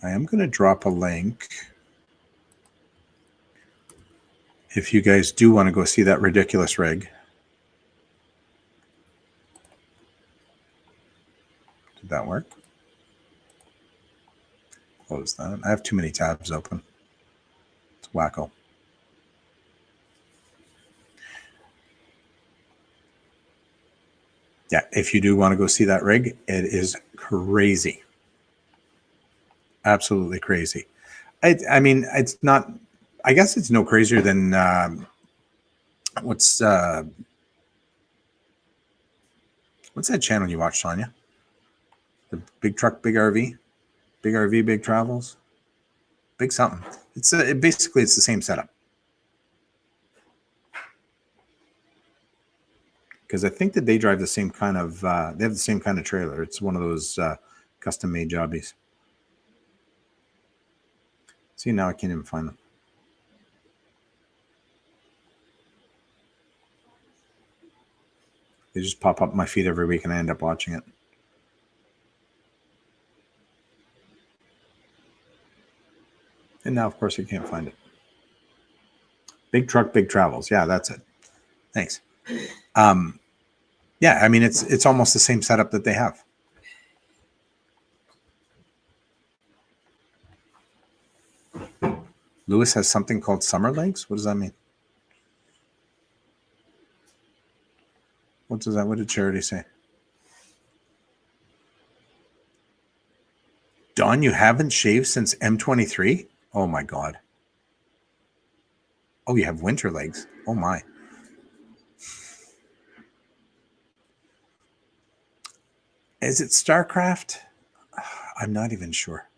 I am going to drop a link. If you guys do want to go see that ridiculous rig. Did that work? Close that. I have too many tabs open. It's wacko. Yeah, if you do want to go see that rig, it is crazy. Absolutely crazy. I mean, it's not, I guess it's no crazier than what's that channel you watch, Sonia? The Big Truck, Big RV? Big RV, Big Travels? Big something. It's basically it's the same setup. Because I think that they drive the same kind of, they have the same kind of trailer. It's one of those custom-made jobbies. See, now I can't even find them. They just pop up my feed every week and I end up watching it. And now, of course, I can't find it. Big Truck, Big Travels. Yeah, that's it. Thanks. Yeah, I mean, it's almost the same setup that they have. Lewis has something called summer legs. What does that mean? What did Charity say? Don, you haven't shaved since M23? Oh my God. Oh, you have winter legs. Oh my. Is it StarCraft? I'm not even sure.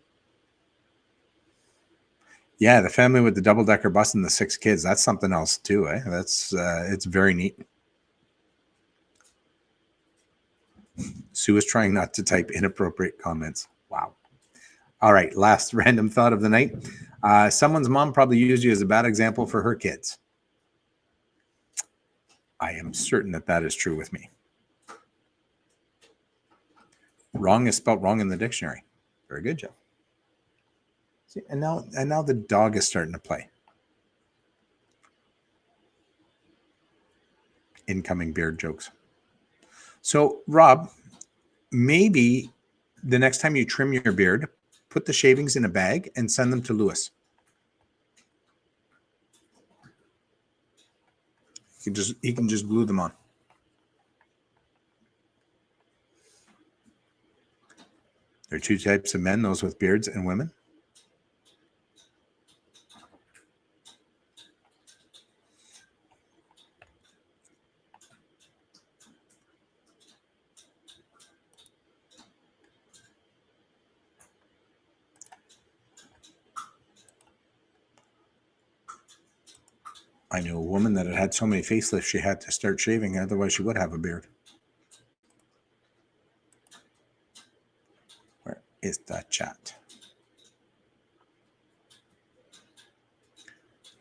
Yeah, the family with the double-decker bus and the 6 kids. That's something else too, eh? That's it's very neat. Sue is trying not to type inappropriate comments. Wow. All right, last random thought of the night. Someone's mom probably used you as a bad example for her kids. I am certain that that is true with me. Wrong is spelled wrong in the dictionary. Very good, Joe. See, and now the dog is starting to play. Incoming beard jokes. So, Rob, maybe the next time you trim your beard, put the shavings in a bag and send them to Lewis. He can just glue them on. There are two types of men, those with beards and women. I knew a woman that had so many facelifts she had to start shaving, otherwise she would have a beard. Where is that chat?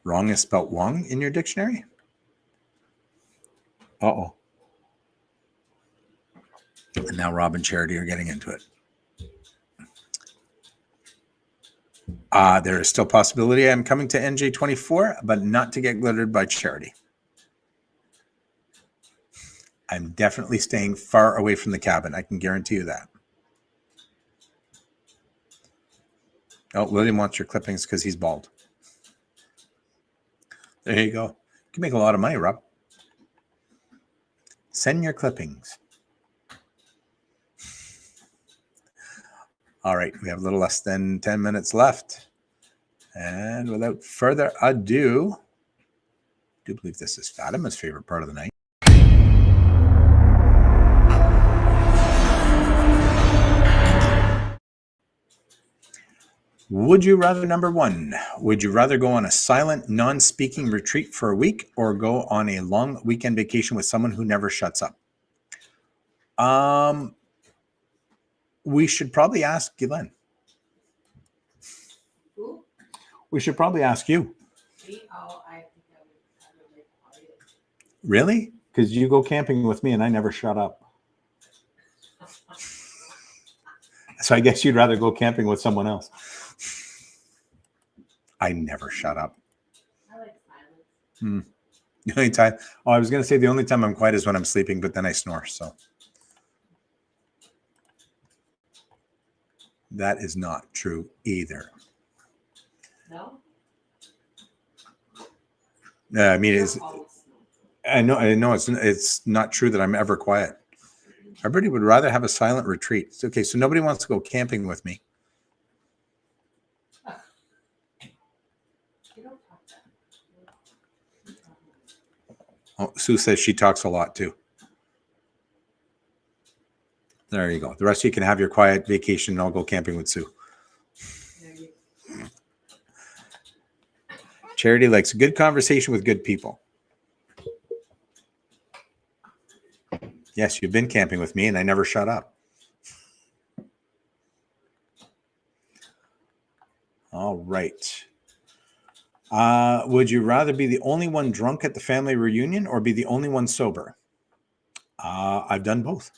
Wrong is spelt wrong in your dictionary? Uh-oh. And now Rob and Charity are getting into it. There is still possibility I'm coming to NJ24, but not to get glittered by Charity. I'm definitely staying far away from the cabin. I can guarantee you that. Oh, William wants your clippings because he's bald. There you go. You can make a lot of money, Rob. Send your clippings. All right, we have a little less than 10 minutes left. And without further ado, I do believe this is Fatima's favorite part of the night. Would you rather, number one, would you rather go on a silent, non-speaking retreat for a week or go on a long weekend vacation with someone who never shuts up? We should probably ask Ghislaine. Who? We should probably ask you. Me? Oh, I think I would like quiet. Really? Because you go camping with me and I never shut up. So I guess you'd rather go camping with someone else. I never shut up. I like silence. The only time, I was going to say the only time I'm quiet is when I'm sleeping, but then I snore. So that is not true either. No? I mean, I know it's not true that I'm ever quiet. Everybody would rather have a silent retreat. It's okay, so nobody wants to go camping with me. Oh, Sue says she talks a lot too. There you go. The rest of you can have your quiet vacation and I'll go camping with Sue. Charity likes a good conversation with good people. Yes, you've been camping with me and I never shut up. All right. Would you rather be the only one drunk at the family reunion or be the only one sober? I've done both.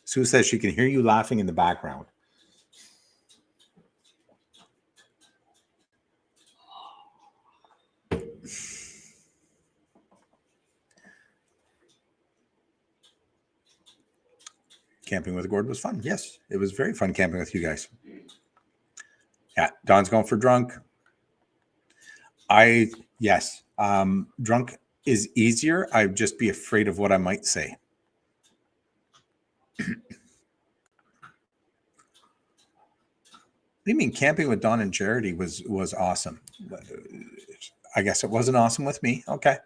Sue says she can hear you laughing in the background. Camping with Gord was fun. Yes, it was very fun camping with you guys. Yeah, Don's going for drunk. Yes. Drunk is easier. I'd just be afraid of what I might say. What do you mean camping with Don and Charity was awesome? I guess it wasn't awesome with me. Okay.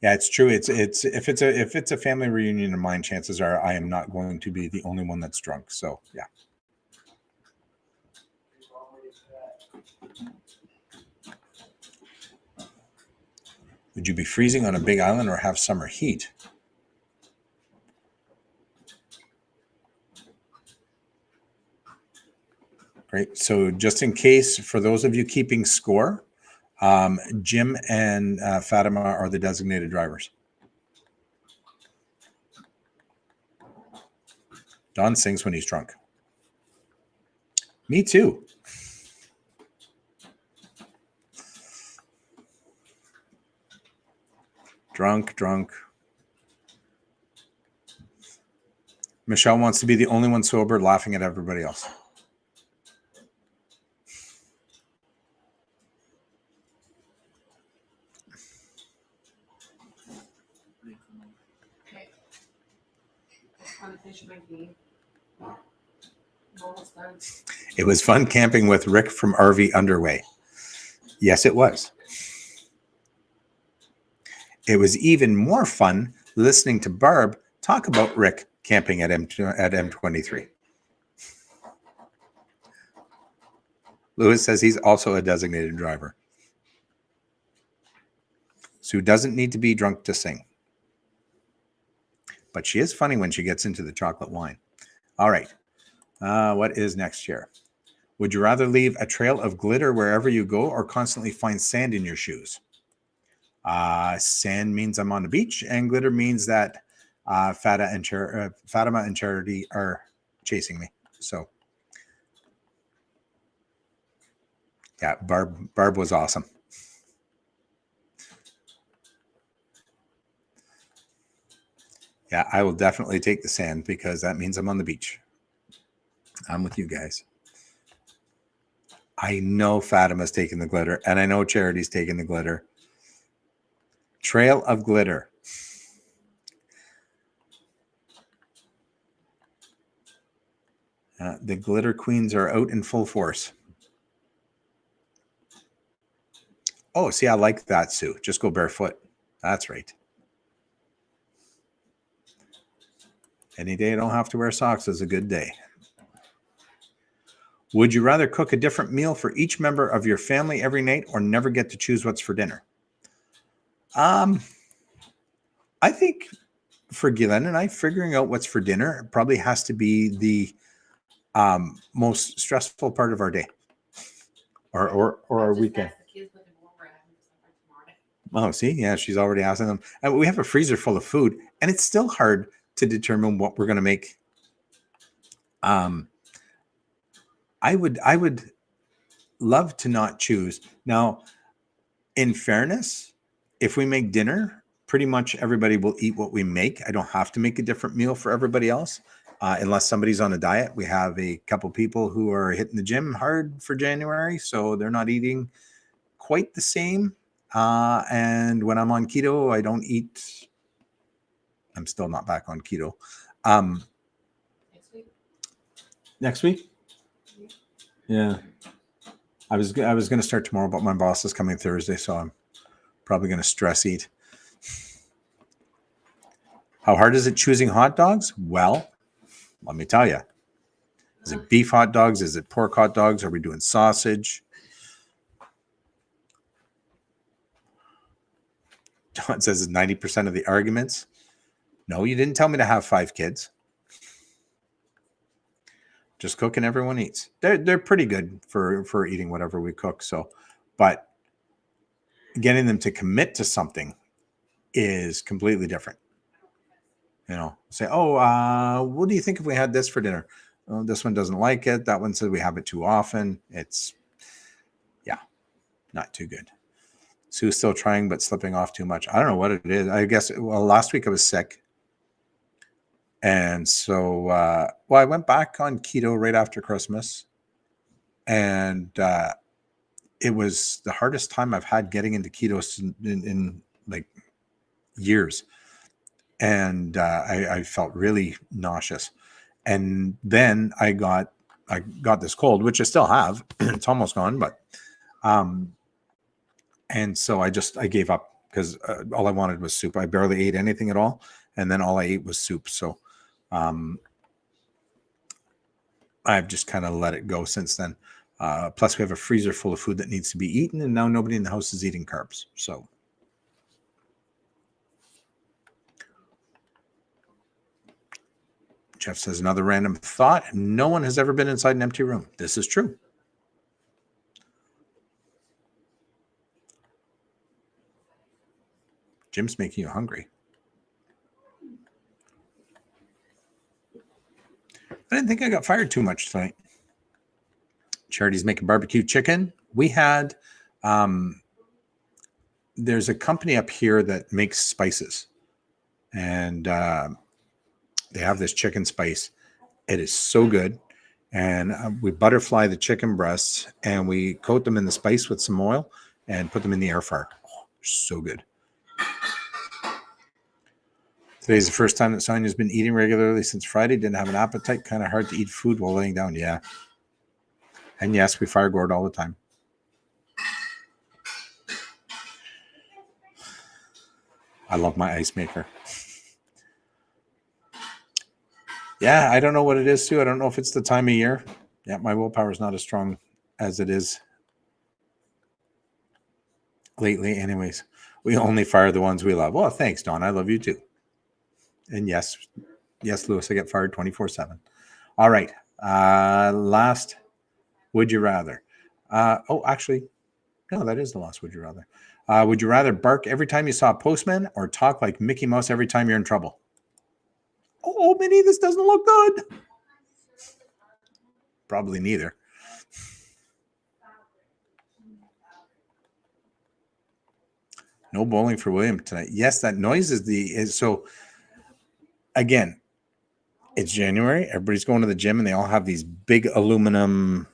Yeah, it's true. It's if it's a family reunion of mine, chances are I am not going to be the only one that's drunk. So yeah. Would you be freezing on a big island or have summer heat? Great. So just in case, for those of you keeping score, Jim and Fatima are the designated drivers. Don sings when he's drunk. Me too. Drunk. Michelle wants to be the only one sober, laughing at everybody else. It was fun camping with Rick from RV Underway. Yes, it was. It was even more fun listening to Barb talk about Rick camping at M23. Lewis says he's also a designated driver. Sue doesn't need to be drunk to sing. But she is funny when she gets into the chocolate wine. All right. What is next here? Would you rather leave a trail of glitter wherever you go or constantly find sand in your shoes? Sand means I'm on the beach, and glitter means that Fatima and Charity are chasing me. So, yeah, Barb was awesome. Yeah, I will definitely take the sand because that means I'm on the beach. I'm with you guys. I know Fatima's taking the glitter, and I know Charity's taking the glitter. Trail of glitter. The glitter queens are out in full force. Oh, see, I like that, Sue. Just go barefoot. That's right. Any day I don't have to wear socks is a good day. Would you rather cook a different meal for each member of your family every night or never get to choose what's for dinner? I think for Guylaine and I, figuring out what's for dinner probably has to be the most stressful part of our day or our weekend. Oh, see? Yeah, she's already asking them. And we have a freezer full of food, and it's still hard to determine what we're going to make. I would love to not choose. Now, in fairness, if we make dinner, pretty much everybody will eat what we make. I don't have to make a different meal for everybody else, unless somebody's on a diet. We have a couple people who are hitting the gym hard for January, so they're not eating quite the same. And when I'm on keto, I don't eat. I'm still not back on keto. Next week? Yeah. I was going to start tomorrow, but my boss is coming Thursday, so I'm probably going to stress eat. How hard is it choosing hot dogs? Well, let me tell you. Is it beef hot dogs? Is it pork hot dogs? Are we doing sausage? John says it's 90% of the arguments. No, you didn't tell me to have 5 kids. Just cook and everyone eats. They're pretty good for eating whatever we cook. So, but getting them to commit to something is completely different. You know, say, what do you think if we had this for dinner? Oh, this one doesn't like it. That one says we have it too often. It's, yeah, not too good. Sue's still trying, but slipping off too much. I don't know what it is. I guess, last week I was sick. And so, I went back on keto right after Christmas. And it was the hardest time I've had getting into keto in like years. And I felt really nauseous. And then I got this cold, which I still have. It's almost gone, but and so I gave up because all I wanted was soup. I barely ate anything at all, and then all I ate was soup. So I've just kind of let it go since then. Plus, we have a freezer full of food that needs to be eaten, and now nobody in the house is eating carbs. So. Jeff says, another random thought. No one has ever been inside an empty room. This is true. Jim's making you hungry. I didn't think I got fired too much tonight. Charity's making barbecue chicken. We had, there's a company up here that makes spices. And they have this chicken spice. It is so good. And we butterfly the chicken breasts and we coat them in the spice with some oil and put them in the air fryer. Oh, so good. Today's the first time that Sonia's been eating regularly since Friday. Didn't have an appetite. Kind of hard to eat food while laying down. Yeah. And yes, we fire Gord all the time. I love my ice maker. Yeah, I don't know what it is, too. I don't know if it's the time of year. Yeah, my willpower is not as strong as it is lately. Anyways, we only fire the ones we love. Well, thanks, Don. I love you, too. And yes, Lewis, I get fired 24/7. All right. Last would you rather? Actually, no, that is the last would you rather. Would you rather bark every time you saw a postman or talk like Mickey Mouse every time you're in trouble? Oh, Minnie, this doesn't look good. Probably neither. No bowling for William tonight. Yes, that noise is so. Again, it's January. Everybody's going to the gym, and they all have these big aluminum.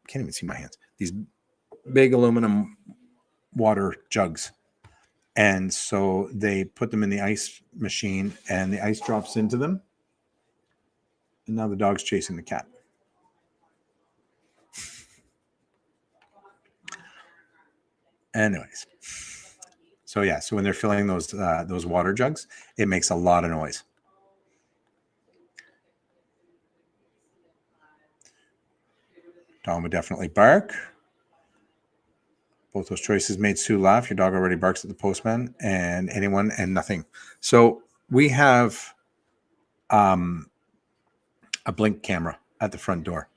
Can't even see my hands. These big aluminum water jugs. And so they put them in the ice machine and the ice drops into them. And now the dog's chasing the cat. Anyways. So yeah, so when they're filling those water jugs, it makes a lot of noise. Dog would definitely bark. Both those choices made Sue laugh. Your dog already barks at the postman and anyone and nothing. So we have a blink camera at the front door.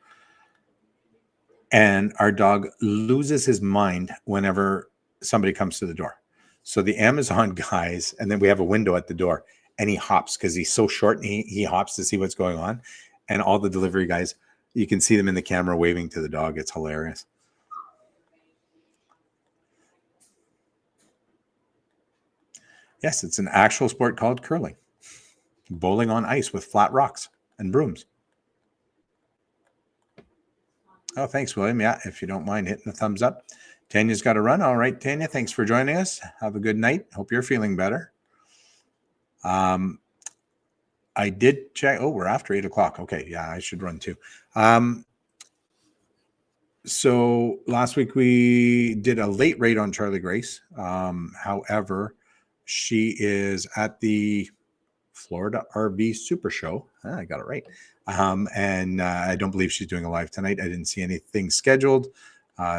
And our dog loses his mind whenever somebody comes to the door. So the Amazon guys, and then we have a window at the door, and he hops because he's so short and he hops to see what's going on. And all the delivery guys, you can see them in the camera waving to the dog. It's hilarious. Yes, it's an actual sport called curling. Bowling on ice with flat rocks and brooms. Oh, thanks, William. Yeah, if you don't mind hitting the thumbs up. Tanya's got to run. All right, Tanya, thanks for joining us. Have a good night. Hope you're feeling better. I did check. Oh, we're after 8 o'clock. Okay, yeah, I should run too. So last week we did a late rate on Charlie Grace. However, she is at the Florida RV Super Show. I got it right. And I don't believe she's doing a live tonight. I didn't see anything scheduled.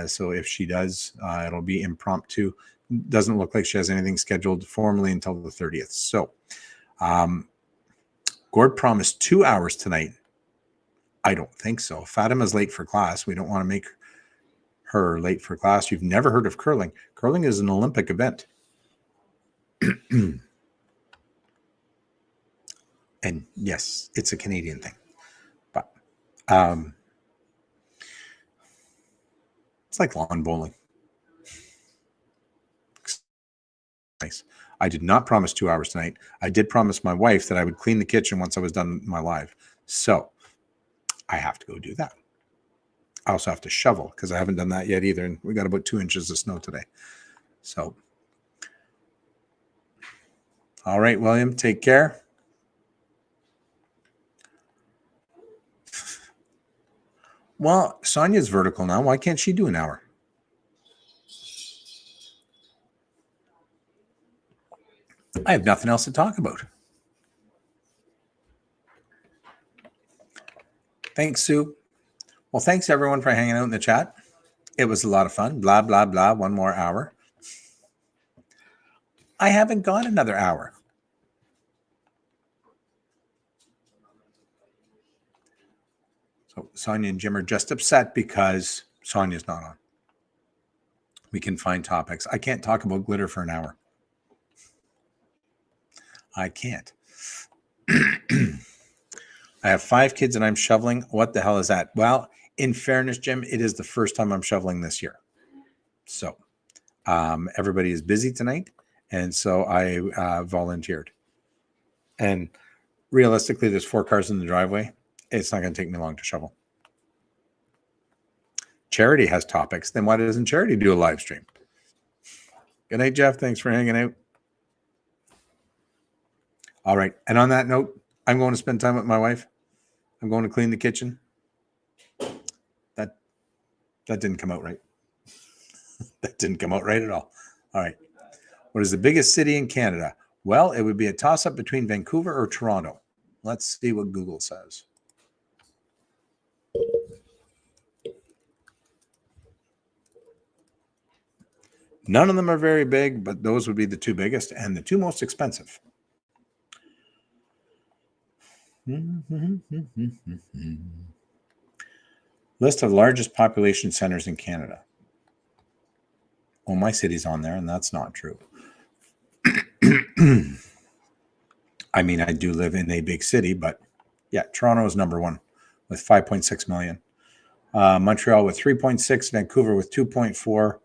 So if she does, it'll be impromptu. Doesn't look like she has anything scheduled formally until the 30th. So Gord promised 2 hours tonight. I don't think so. Fatima's late for class. We don't want to make her late for class. You've never heard of curling. Curling is an Olympic event. And yes, it's a Canadian thing. But it's like lawn bowling. Nice. I did not promise 2 hours tonight. I did promise my wife that I would clean the kitchen once I was done my live. So I have to go do that. I also have to shovel because I haven't done that yet either. And we got about 2 inches of snow today. So, all right, William, take care. Well, Sonia's vertical now. Why can't she do an hour? I have nothing else to talk about. Thanks, Sue. Well, thanks, everyone, for hanging out in the chat. It was a lot of fun. Blah, blah, blah. 1 more hour. I haven't got another hour. So Sonia and Jim are just upset because Sonia's not on. We can find topics. I can't talk about glitter for an hour. I can't. I have 5 kids and I'm shoveling. What the hell is that? Well, in fairness, Jim, it is the first time I'm shoveling this year. So everybody is busy tonight. And so I volunteered. And realistically, there's 4 cars in the driveway. It's not going to take me long to shovel. Charity has topics. Then why doesn't Charity do a live stream? Good night, Jeff. Thanks for hanging out. All right. And on that note, I'm going to spend time with my wife. I'm going to clean the kitchen. That didn't come out right. That didn't come out right at all. All right. What is the biggest city in Canada? Well, it would be a toss-up between Vancouver or Toronto. Let's see what Google says. None of them are very big, but those would be the 2 biggest and the 2 most expensive. List of largest population centers in Canada. Well, my city's on there, and that's not true. I mean, I do live in a big city, but yeah, Toronto is number 1 with 5.6 million. Montreal with 3.6, Vancouver with 2.4,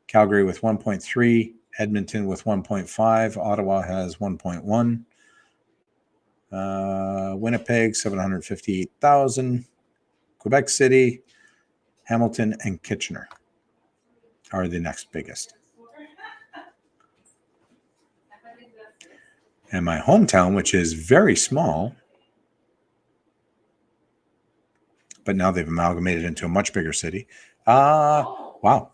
Calgary with 1.3, Edmonton with 1.5, Ottawa has 1.1, Winnipeg 758,000, Quebec City, Hamilton, and Kitchener are the next biggest. And my hometown, which is very small, but now they've amalgamated into a much bigger city. Wow.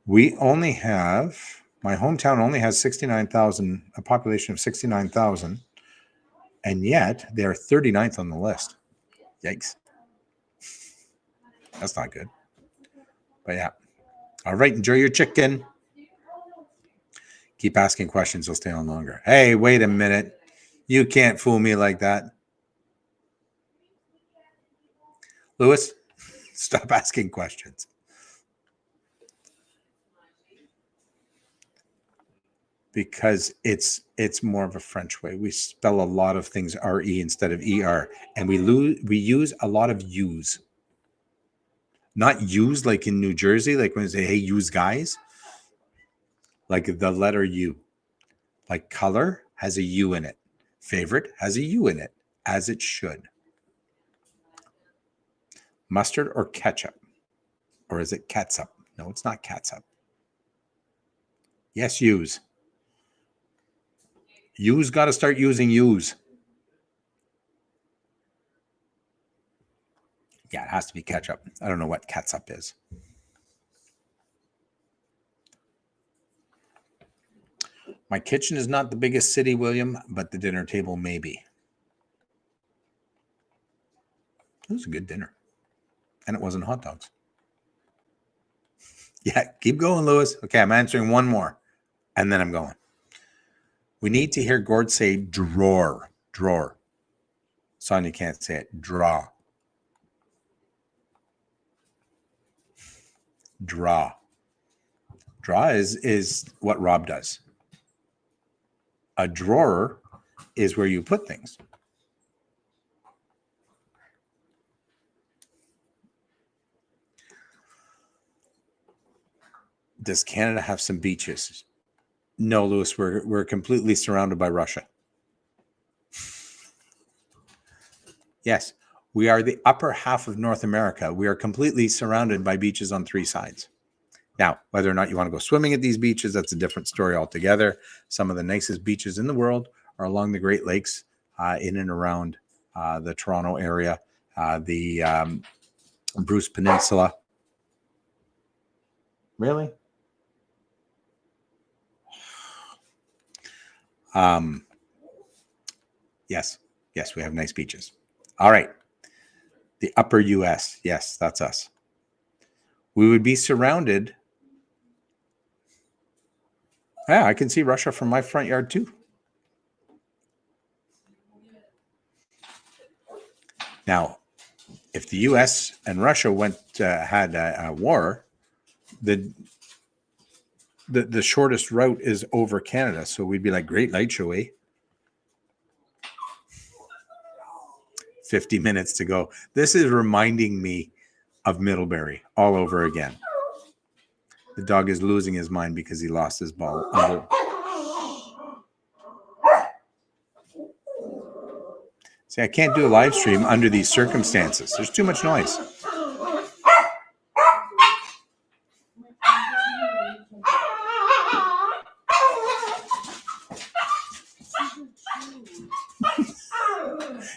We only have, my hometown only has 69,000, a population of 69,000, and yet they're 39th on the list. Yikes. That's not good. But yeah. All right, enjoy your chicken. Keep asking questions, you'll stay on longer. Hey, wait a minute. You can't fool me like that. Lewis, stop asking questions. Because it's more of a French way. We spell a lot of things R-E instead of E-R. And we use a lot of U's. Not use like in New Jersey, like when they say, hey, use guys. Like the letter U. Like color has a U in it. Favorite has a U in it, as it should. Mustard or ketchup? Or is it catsup? No, it's not catsup. Yes, use. You's got to start using use. Yeah, it has to be ketchup. I don't know what catsup is. My kitchen is not the biggest city, William, but the dinner table may be. It was a good dinner. And it wasn't hot dogs. Yeah, keep going, Lewis. Okay, I'm answering one more. And then I'm going. We need to hear Gord say drawer. Drawer. Sonia can't say it. Draw. Draw. Draw is what Rob does. A drawer is where you put things. Does Canada have some beaches? No, Lewis, we're completely surrounded by Russia. Yes, we are the upper half of North America. We are completely surrounded by beaches on 3 sides. Now, whether or not you want to go swimming at these beaches, that's a different story altogether. Some of the nicest beaches in the world are along the Great Lakes, in and around the Toronto area, the Bruce Peninsula. Really? Yes, we have nice beaches. All right. The upper US. Yes, that's us. We would be surrounded. Yeah, I can see Russia from my front yard too. Now, if the U.S. and Russia had a war, the shortest route is over Canada. So we'd be like, great light show, eh? 50 minutes to go. This is reminding me of Middlebury all over again. The dog is losing his mind because he lost his ball. See, I can't do a live stream under these circumstances. There's too much noise.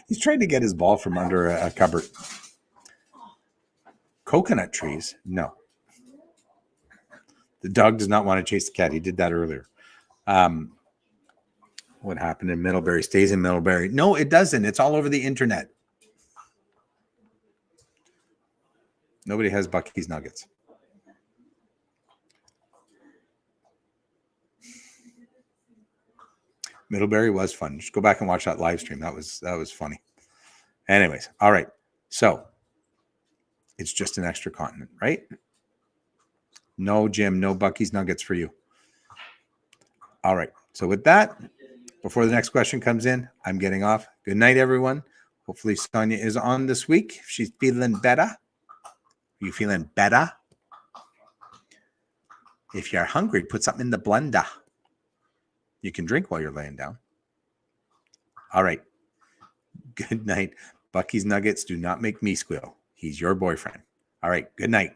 He's trying to get his ball from under a cupboard. Coconut trees? No. The dog does not want to chase the cat. He did that earlier. What happened in Middlebury stays in Middlebury. No, it doesn't. It's all over the internet. Nobody has Bucky's Nuggets. Middlebury was fun. Just go back and watch that live stream. That was funny. Anyways, all right. So it's just an extra continent, right? No, Jim, no Bucky's Nuggets for you. All right. So with that, before the next question comes in, I'm getting off. Good night, everyone. Hopefully Sonia is on this week. If she's feeling better. Are you feeling better? If you're hungry, put something in the blender. You can drink while you're laying down. All right. Good night. Bucky's Nuggets do not make me squeal. He's your boyfriend. All right. Good night.